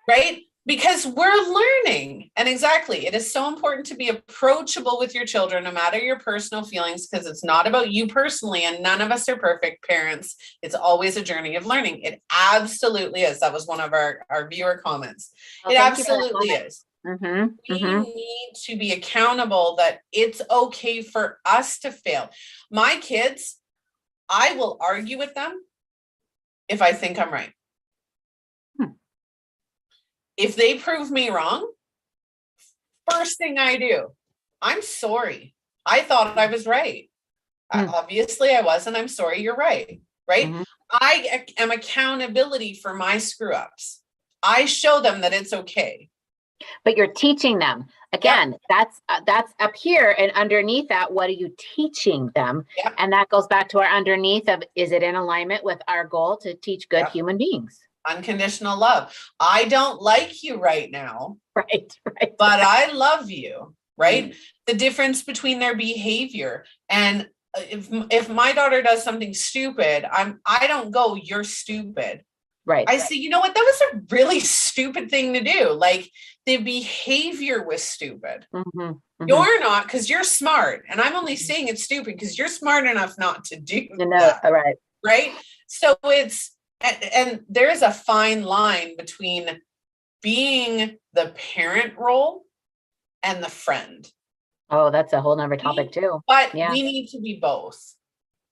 Speaker 1: Right? Because we're learning. And exactly, it is so important to be approachable with your children, no matter your personal feelings, because it's not about you personally, and none of us are perfect parents. It's always a journey of learning. It absolutely is. That was one of our viewer comments. It absolutely is.
Speaker 2: Mm-hmm.
Speaker 1: We need to be accountable that it's okay for us to fail. My kids, I will argue with them. if I think I'm right. If they prove me wrong, first thing I do, I'm sorry. I thought I was right. Obviously I wasn't. I'm sorry. You're right. Right. I am accountability for my screw ups. I show them that it's okay.
Speaker 2: But you're teaching them again. That's up here, and underneath that, what are you teaching them? And that goes back to our underneath of, is it in alignment with our goal to teach good human beings?
Speaker 1: Unconditional love. I don't like you right now.
Speaker 2: Right.
Speaker 1: But I love you. Right. The difference between their behavior, and if my daughter does something stupid, I don't go, you're stupid.
Speaker 2: Right.
Speaker 1: I say, you know what? That was a really stupid thing to do. Like, the behavior was stupid. You're not, because you're smart. And I'm only saying it's stupid because you're smart enough not to do that.
Speaker 2: Right.
Speaker 1: Right. So and there's a fine line between being the parent role and the friend.
Speaker 2: Oh, that's a whole nother topic too.
Speaker 1: But we need to be both.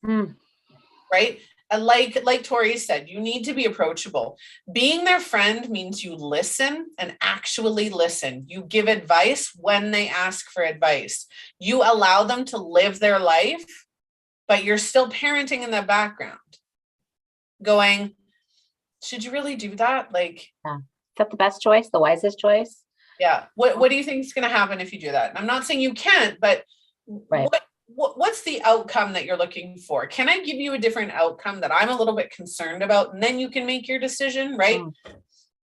Speaker 1: Right. And like Tori said, you need to be approachable. Being their friend means you listen and actually listen. You give advice when they ask for advice. You allow them to live their life, but you're still parenting in the background, going, should you really do that? Like,
Speaker 2: is that the best choice, the wisest choice?
Speaker 1: Yeah. What do you think is going to happen if you do that? And I'm not saying you can't, but what's the outcome that you're looking for? Can I give you a different outcome that I'm a little bit concerned about? And then you can make your decision, right?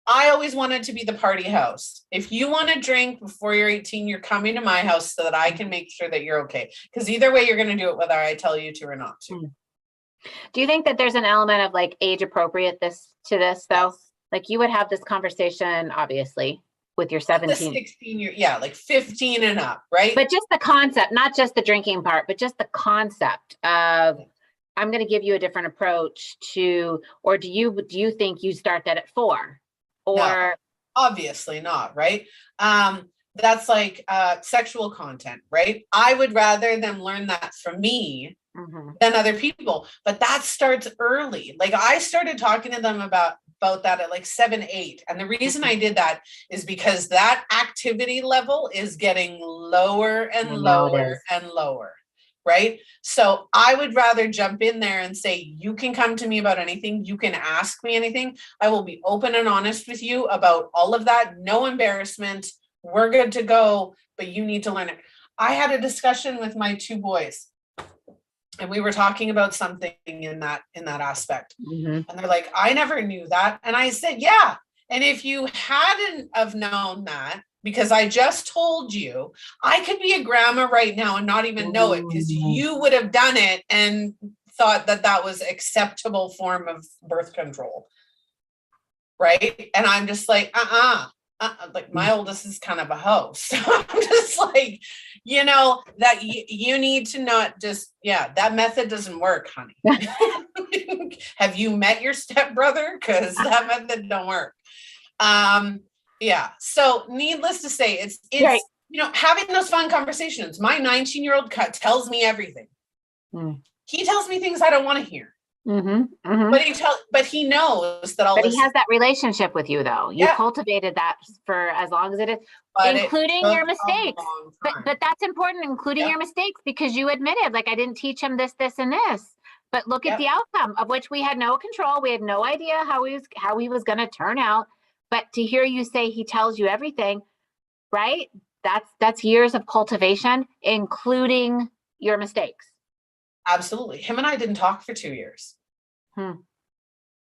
Speaker 1: I always wanted to be the party house. If you want to drink before you're 18, you're coming to my house so that I can make sure that you're okay. Because either way, you're going to do it whether I tell you to or not to.
Speaker 2: Do you think that there's an element of like age appropriate to this though? Yes. Like you would have this conversation, obviously, with your 17.
Speaker 1: 16 like 15 and up, right?
Speaker 2: But just the concept, not just the drinking part, but just the concept of, I'm going to give you a different approach to, or do you think you start that at 4? Or
Speaker 1: no, obviously not, right? That's like sexual content, right? I would rather them learn that from me than other people, but that starts early. Like I started talking to them about that at like 7, 8. And the reason I did that is because that activity level is getting lower and lower and lower. Right. So I would rather jump in there and say, you can come to me about anything. You can ask me anything. I will be open and honest with you about all of that. No embarrassment. We're good to go, but you need to learn it. I had a discussion with my 2 boys. And we were talking about something in that aspect. And they're like, I never knew that. And I said, yeah. And if you hadn't have known that, because I just told you, I could be a grandma right now and not even know it, because you would have done it and thought that was acceptable form of birth control. Right. And I'm just like, like my oldest is kind of a hoe. So I'm just like, that you need to not just, that method doesn't work, honey. Have you met your stepbrother? Because that method don't work. So needless to say, it's right. Having those fun conversations. My 19-year-old tells me everything. He tells me things I don't want to hear. But he knows that
Speaker 2: he has that relationship with you, though. You cultivated that for as long as it is, including your mistakes. But that's important, including your mistakes, because you admitted, like, I didn't teach him this, and this. But look at the outcome, of which we had no control. We had no idea how he was going to turn out. But to hear you say he tells you everything, right? That's years of cultivation, including your mistakes.
Speaker 1: Absolutely. Him and I didn't talk for 2 years.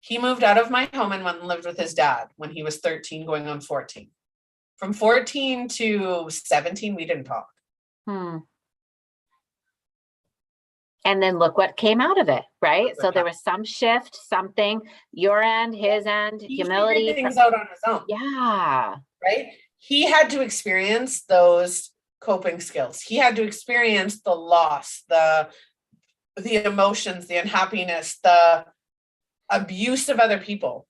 Speaker 1: He moved out of my home and went and lived with his dad when he was 13, going on 14. From 14 to 17, we didn't talk.
Speaker 2: And then look what came out of it, right? So there was some shift, something, your end, his end, humility.
Speaker 1: He figured things out on his own.
Speaker 2: Yeah.
Speaker 1: Right? He had to experience those coping skills. He had to experience the loss, the emotions, the unhappiness, the abuse of other people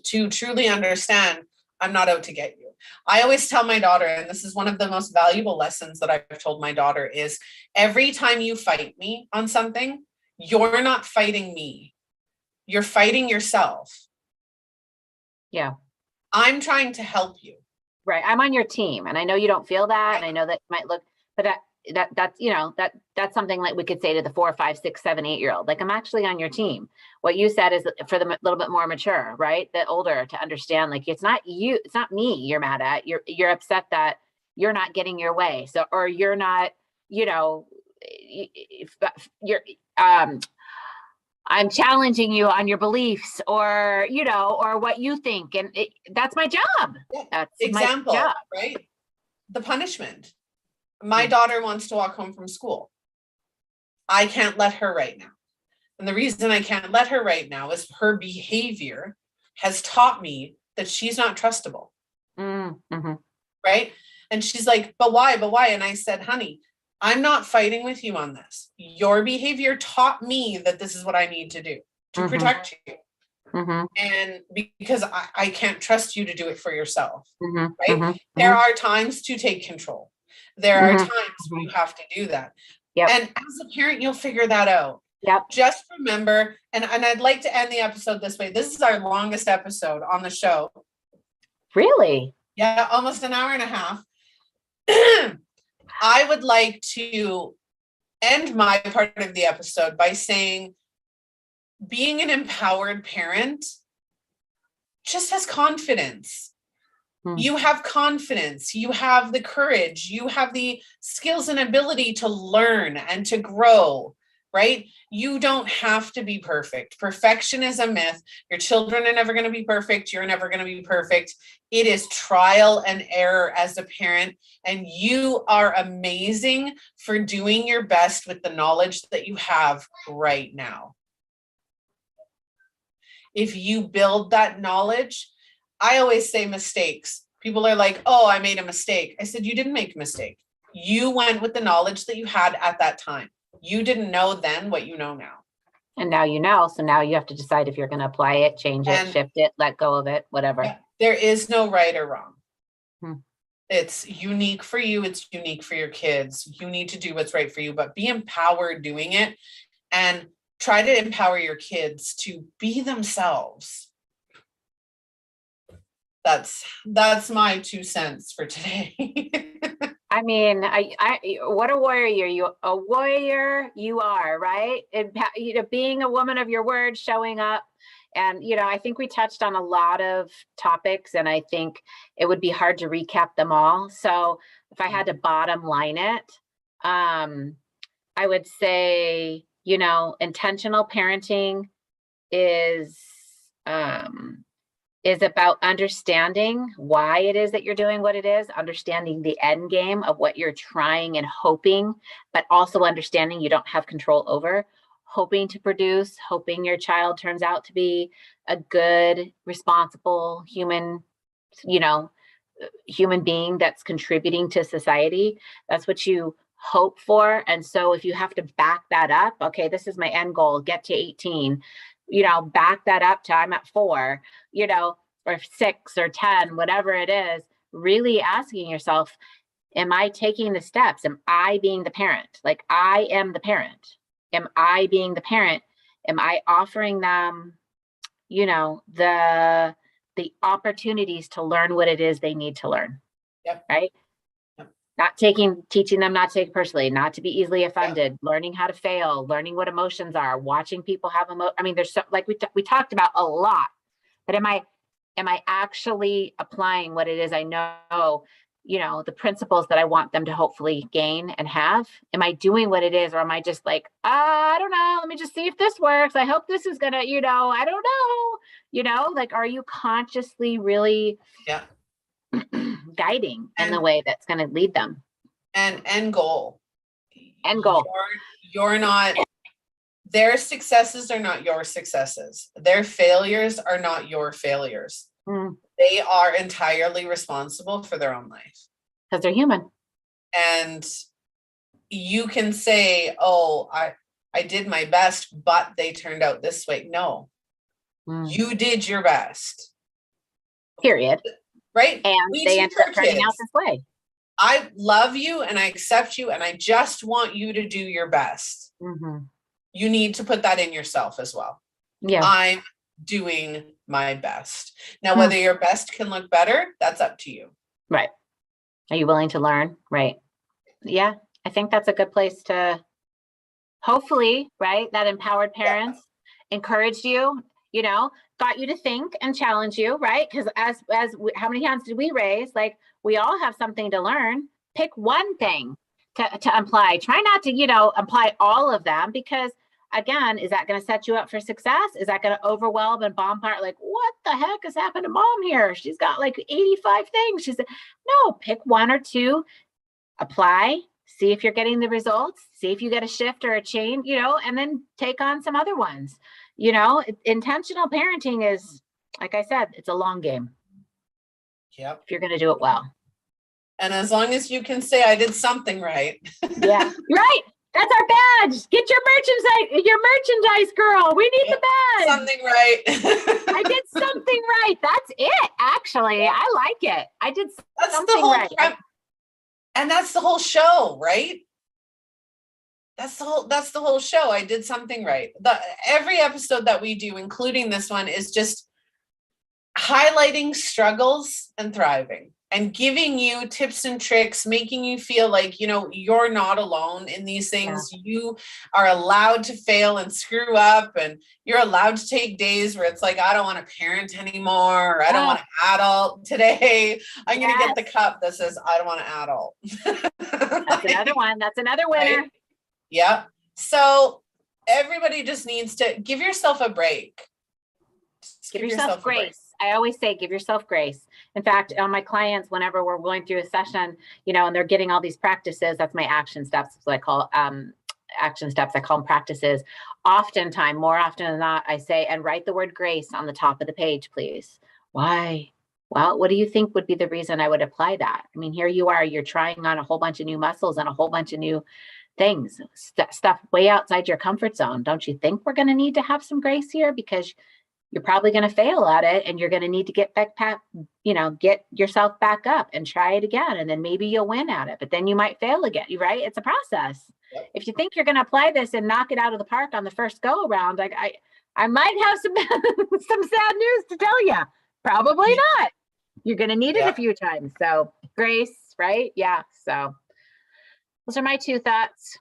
Speaker 1: to truly understand, I'm not out to get you. I always tell my daughter, and this is one of the most valuable lessons that I've told my daughter, is every time you fight me on something, you're not fighting me. You're fighting yourself.
Speaker 2: Yeah.
Speaker 1: I'm trying to help you.
Speaker 2: Right. I'm on your team, and I know you don't feel that. And I know that might look, but that's something like we could say to the 4, 5, 6, 7, 8-year-old, like, I'm actually on your team. What you said is for the little bit more mature, right? The older, to understand, like, it's not you, it's not me you're mad at. You're upset that you're not getting your way. So, or you're not, if you're, I'm challenging you on your beliefs, or, or what you think. And that's my job.
Speaker 1: Yeah.
Speaker 2: That's
Speaker 1: Example,
Speaker 2: my job.
Speaker 1: right? The punishment. My daughter wants to walk home from school. I can't let her right now. And the reason I can't let her right now is her behavior has taught me that she's not trustable.
Speaker 2: Mm-hmm.
Speaker 1: Right? And she's like, but why? But why? And I said, honey, I'm not fighting with you on this. Your behavior taught me that this is what I need to do to protect you. And because I can't trust you to do it for yourself. Right? There are times to take control. There are times where you have to do that.
Speaker 2: Yep.
Speaker 1: And as a parent, you'll figure that out.
Speaker 2: Yep.
Speaker 1: Just remember, and I'd like to end the episode this way. This is our longest episode on the show.
Speaker 2: Really?
Speaker 1: Yeah, almost an hour and a half. I would like to end my part of the episode by saying, being an empowered parent just has confidence. You have confidence, you have the courage, you have the skills and ability to learn and to grow, right? You don't have to be perfect. Perfection is a myth. Your children are never going to be perfect. You're never going to be perfect. It is trial and error as a parent, and you are amazing for doing your best with the knowledge that you have right now. If you build that knowledge, I always say mistakes. People are like, oh, I made a mistake. I said, you didn't make a mistake. You went with the knowledge that you had at that time. You didn't know then what you know now.
Speaker 2: And now you know. So now you have to decide if you're going to apply it, change it, shift it, let go of it, whatever.
Speaker 1: Yeah, there is no right or wrong. It's unique for you. It's unique for your kids. You need to do what's right for you, but be empowered doing it, and try to empower your kids to be themselves. That's my 2 cents for today.
Speaker 2: I mean, what a warrior you are, right? Being a woman of your word, showing up. And, I think we touched on a lot of topics, and I think it would be hard to recap them all. So if I had to bottom line it, I would say, intentional parenting is about understanding why it is that you're doing what it is, understanding the end game of what you're trying and hoping, but also understanding you don't have control over, hoping to produce, hoping your child turns out to be a good, responsible human being that's contributing to society. That's what you hope for. And so if you have to back that up, okay, this is my end goal, get to 18, back that up to I'm at 4, or 6 or 10, whatever it is, really asking yourself, am I taking the steps? Am I being the parent? Like, I am the parent. Am I being the parent? Am I offering them, the opportunities to learn what it is they need to learn?
Speaker 1: Yep.
Speaker 2: Right?
Speaker 1: Yep.
Speaker 2: Teaching them not to take personally, not to be easily offended, learning how to fail, learning what emotions are, watching people have there's so, like we talked about a lot, but am I actually applying what it is I know, the principles that I want them to hopefully gain and have? Am I doing what it is, or am I just like, I don't know, let me just see if this works. I hope this is gonna, I don't know, like, are you consciously really guiding in the way that's going to lead them?
Speaker 1: And end goal. You're not, their successes are not your successes. Their failures are not your failures. They are entirely responsible for their own life.
Speaker 2: Because they're human.
Speaker 1: And you can say, oh, I did my best, but they turned out this way. No, you did your best. Period. Right?
Speaker 2: And they ended up turning out this way.
Speaker 1: I love you and I accept you and I just want you to do your best. You need to put that in yourself as well.
Speaker 2: Yeah.
Speaker 1: I'm doing my best. Now,
Speaker 2: Hmm.
Speaker 1: whether your best can look better, that's up to you.
Speaker 2: Right. Are you willing to learn? Right. Yeah. I think that's a good place to hopefully, right? That empowered
Speaker 1: Yeah.
Speaker 2: parents encouraged you, got you to think and challenge you, right? Because how many hands did we raise? Like we all have something to learn. Pick one thing to apply. Try not to, apply all of them because again, is that going to set you up for success? Is that going to overwhelm and bombard? Like, what the heck has happened to mom here? She's got like 85 things. She said, no, pick one or two, apply, see if you're getting the results, see if you get a shift or a change, and then take on some other ones. Intentional parenting is, like I said, it's a long game.
Speaker 1: Yep.
Speaker 2: If you're going to do it well.
Speaker 1: And as long as you can say I did something right.
Speaker 2: Yeah. Right. That's our badge. Get your merchandise, girl. We need the badge.
Speaker 1: Something right.
Speaker 2: I did something right. That's it. Actually, I like it. I did something right.
Speaker 1: And that's the whole show, right? That's the whole show. I did something right. Every episode that we do, including this one, is just highlighting struggles and thriving and giving you tips and tricks, making you feel like, you're not alone in these things. Yeah. You are allowed to fail and screw up, and you're allowed to take days where it's like, I don't want to parent anymore, or I don't want to adult today. I'm going to get the cup that says, I don't want to adult.
Speaker 2: That's another one. That's another winner.
Speaker 1: Right? Yeah. So everybody just needs to give yourself a break.
Speaker 2: Give yourself grace. I always say, give yourself grace. In fact, on my clients, whenever we're going through a session, and they're getting all these practices, that's my action steps. So I call action steps. I call them practices. Oftentimes, more often than not, I say, and write the word grace on the top of the page, please. Why? Well, what do you think would be the reason I would apply that? I mean, here you are, you're trying on a whole bunch of new muscles and a whole bunch of new things, stuff way outside your comfort zone. Don't you think we're going to need to have some grace here? Because you're probably going to fail at it, and you're going to need to get get yourself back up and try it again. And then maybe you'll win at it, but then you might fail again, right? It's a process. Yep. If you think you're going to apply this and knock it out of the park on the first go around, like I might have some some sad news to tell you. Probably not. You're going to need it a few times. So grace, right? Yeah. So those are my two thoughts,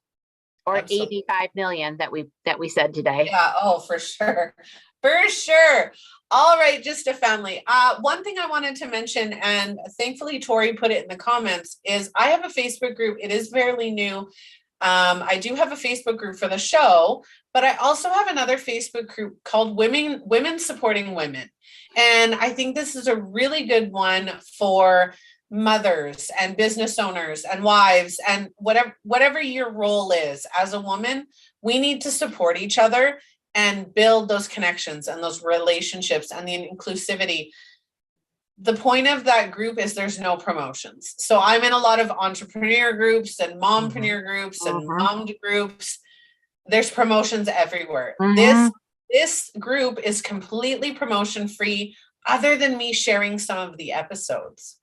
Speaker 2: or Absolutely. 85 million that we said today.
Speaker 1: Yeah. Oh, for sure. For sure. All right, just a family. One thing I wanted to mention, and thankfully Tori put it in the comments, is I have a Facebook group. It is fairly new. I do have a Facebook group for the show, but I also have another Facebook group called Women Supporting Women. And I think this is a really good one for mothers and business owners and wives and whatever your role is as a woman. We need to support each other and build those connections and those relationships and the inclusivity. The point of that group is there's no promotions. So I'm in a lot of entrepreneur groups and mompreneur groups and mom groups. There's promotions everywhere. This group is completely promotion free, other than me sharing some of the episodes.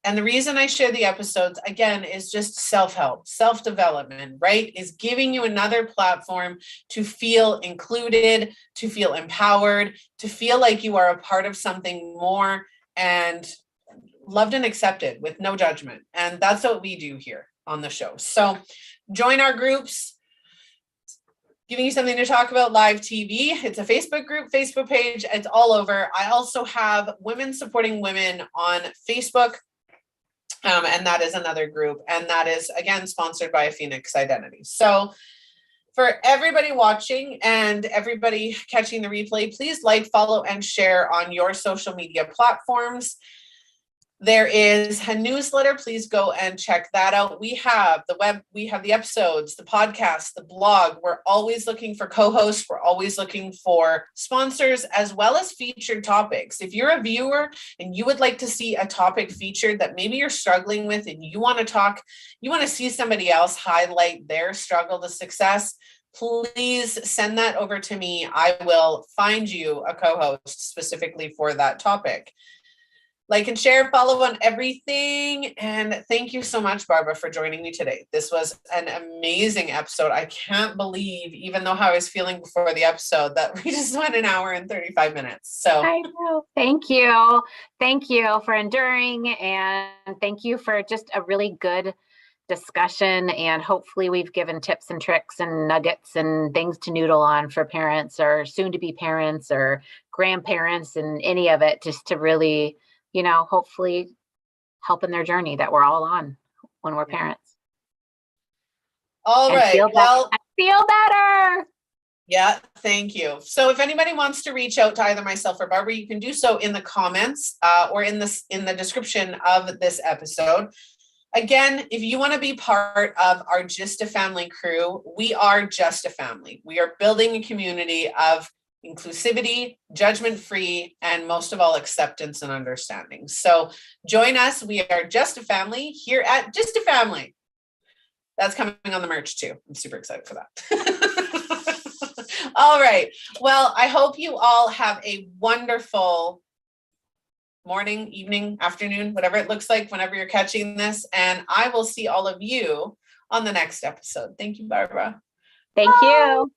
Speaker 1: And the reason I share the episodes, again, is just self-help, self-development, right? Is giving you another platform to feel included, to feel empowered, to feel like you are a part of something more and loved and accepted with no judgment. And that's what we do here on the show. So join our groups. Giving you something to talk about, live TV. It's a Facebook group, Facebook page. It's all over. I also have Women Supporting Women on Facebook. And that is another group. And that is, again, sponsored by Phoenix Identity. So for everybody watching and everybody catching the replay, please like, follow, and share on your social media platforms. There is a newsletter. Please go and check that out. We have the web, we have the episodes, the podcast, the blog. We're always looking for co-hosts. We're always looking for sponsors, as well as featured topics. If you're a viewer and you would like to see a topic featured that maybe you're struggling with and you want to talk, you want to see somebody else highlight their struggle to success, please send that over to me. I will find you a co-host specifically for that topic. Like and share, follow on everything. And thank you so much, Barbara, for joining me today. This was an amazing episode. I can't believe, even though how I was feeling before the episode, that we just went an hour and 35 minutes. So
Speaker 2: I know. Thank you. Thank you for enduring, and thank you for just a really good discussion. And hopefully we've given tips and tricks and nuggets and things to noodle on for parents or soon to be parents or grandparents and any of it, just to really, hopefully help in their journey that we're all on when we're parents.
Speaker 1: All right. Well,
Speaker 2: I feel better.
Speaker 1: Yeah, thank you. So if anybody wants to reach out to either myself or Barbara, you can do so in the comments or in the description of this episode. Again, if you want to be part of our Just a Family crew, we are Just a Family. We are building a community of inclusivity, judgment-free, and most of all, acceptance and understanding. So join us. We are Just a Family here at Just a Family. That's coming on the merch too. I'm super excited for that. All right. Well, I hope you all have a wonderful morning, evening, afternoon, whatever it looks like whenever you're catching this. And I will see all of you on the next episode. Thank you, Barbara.
Speaker 2: Thank you.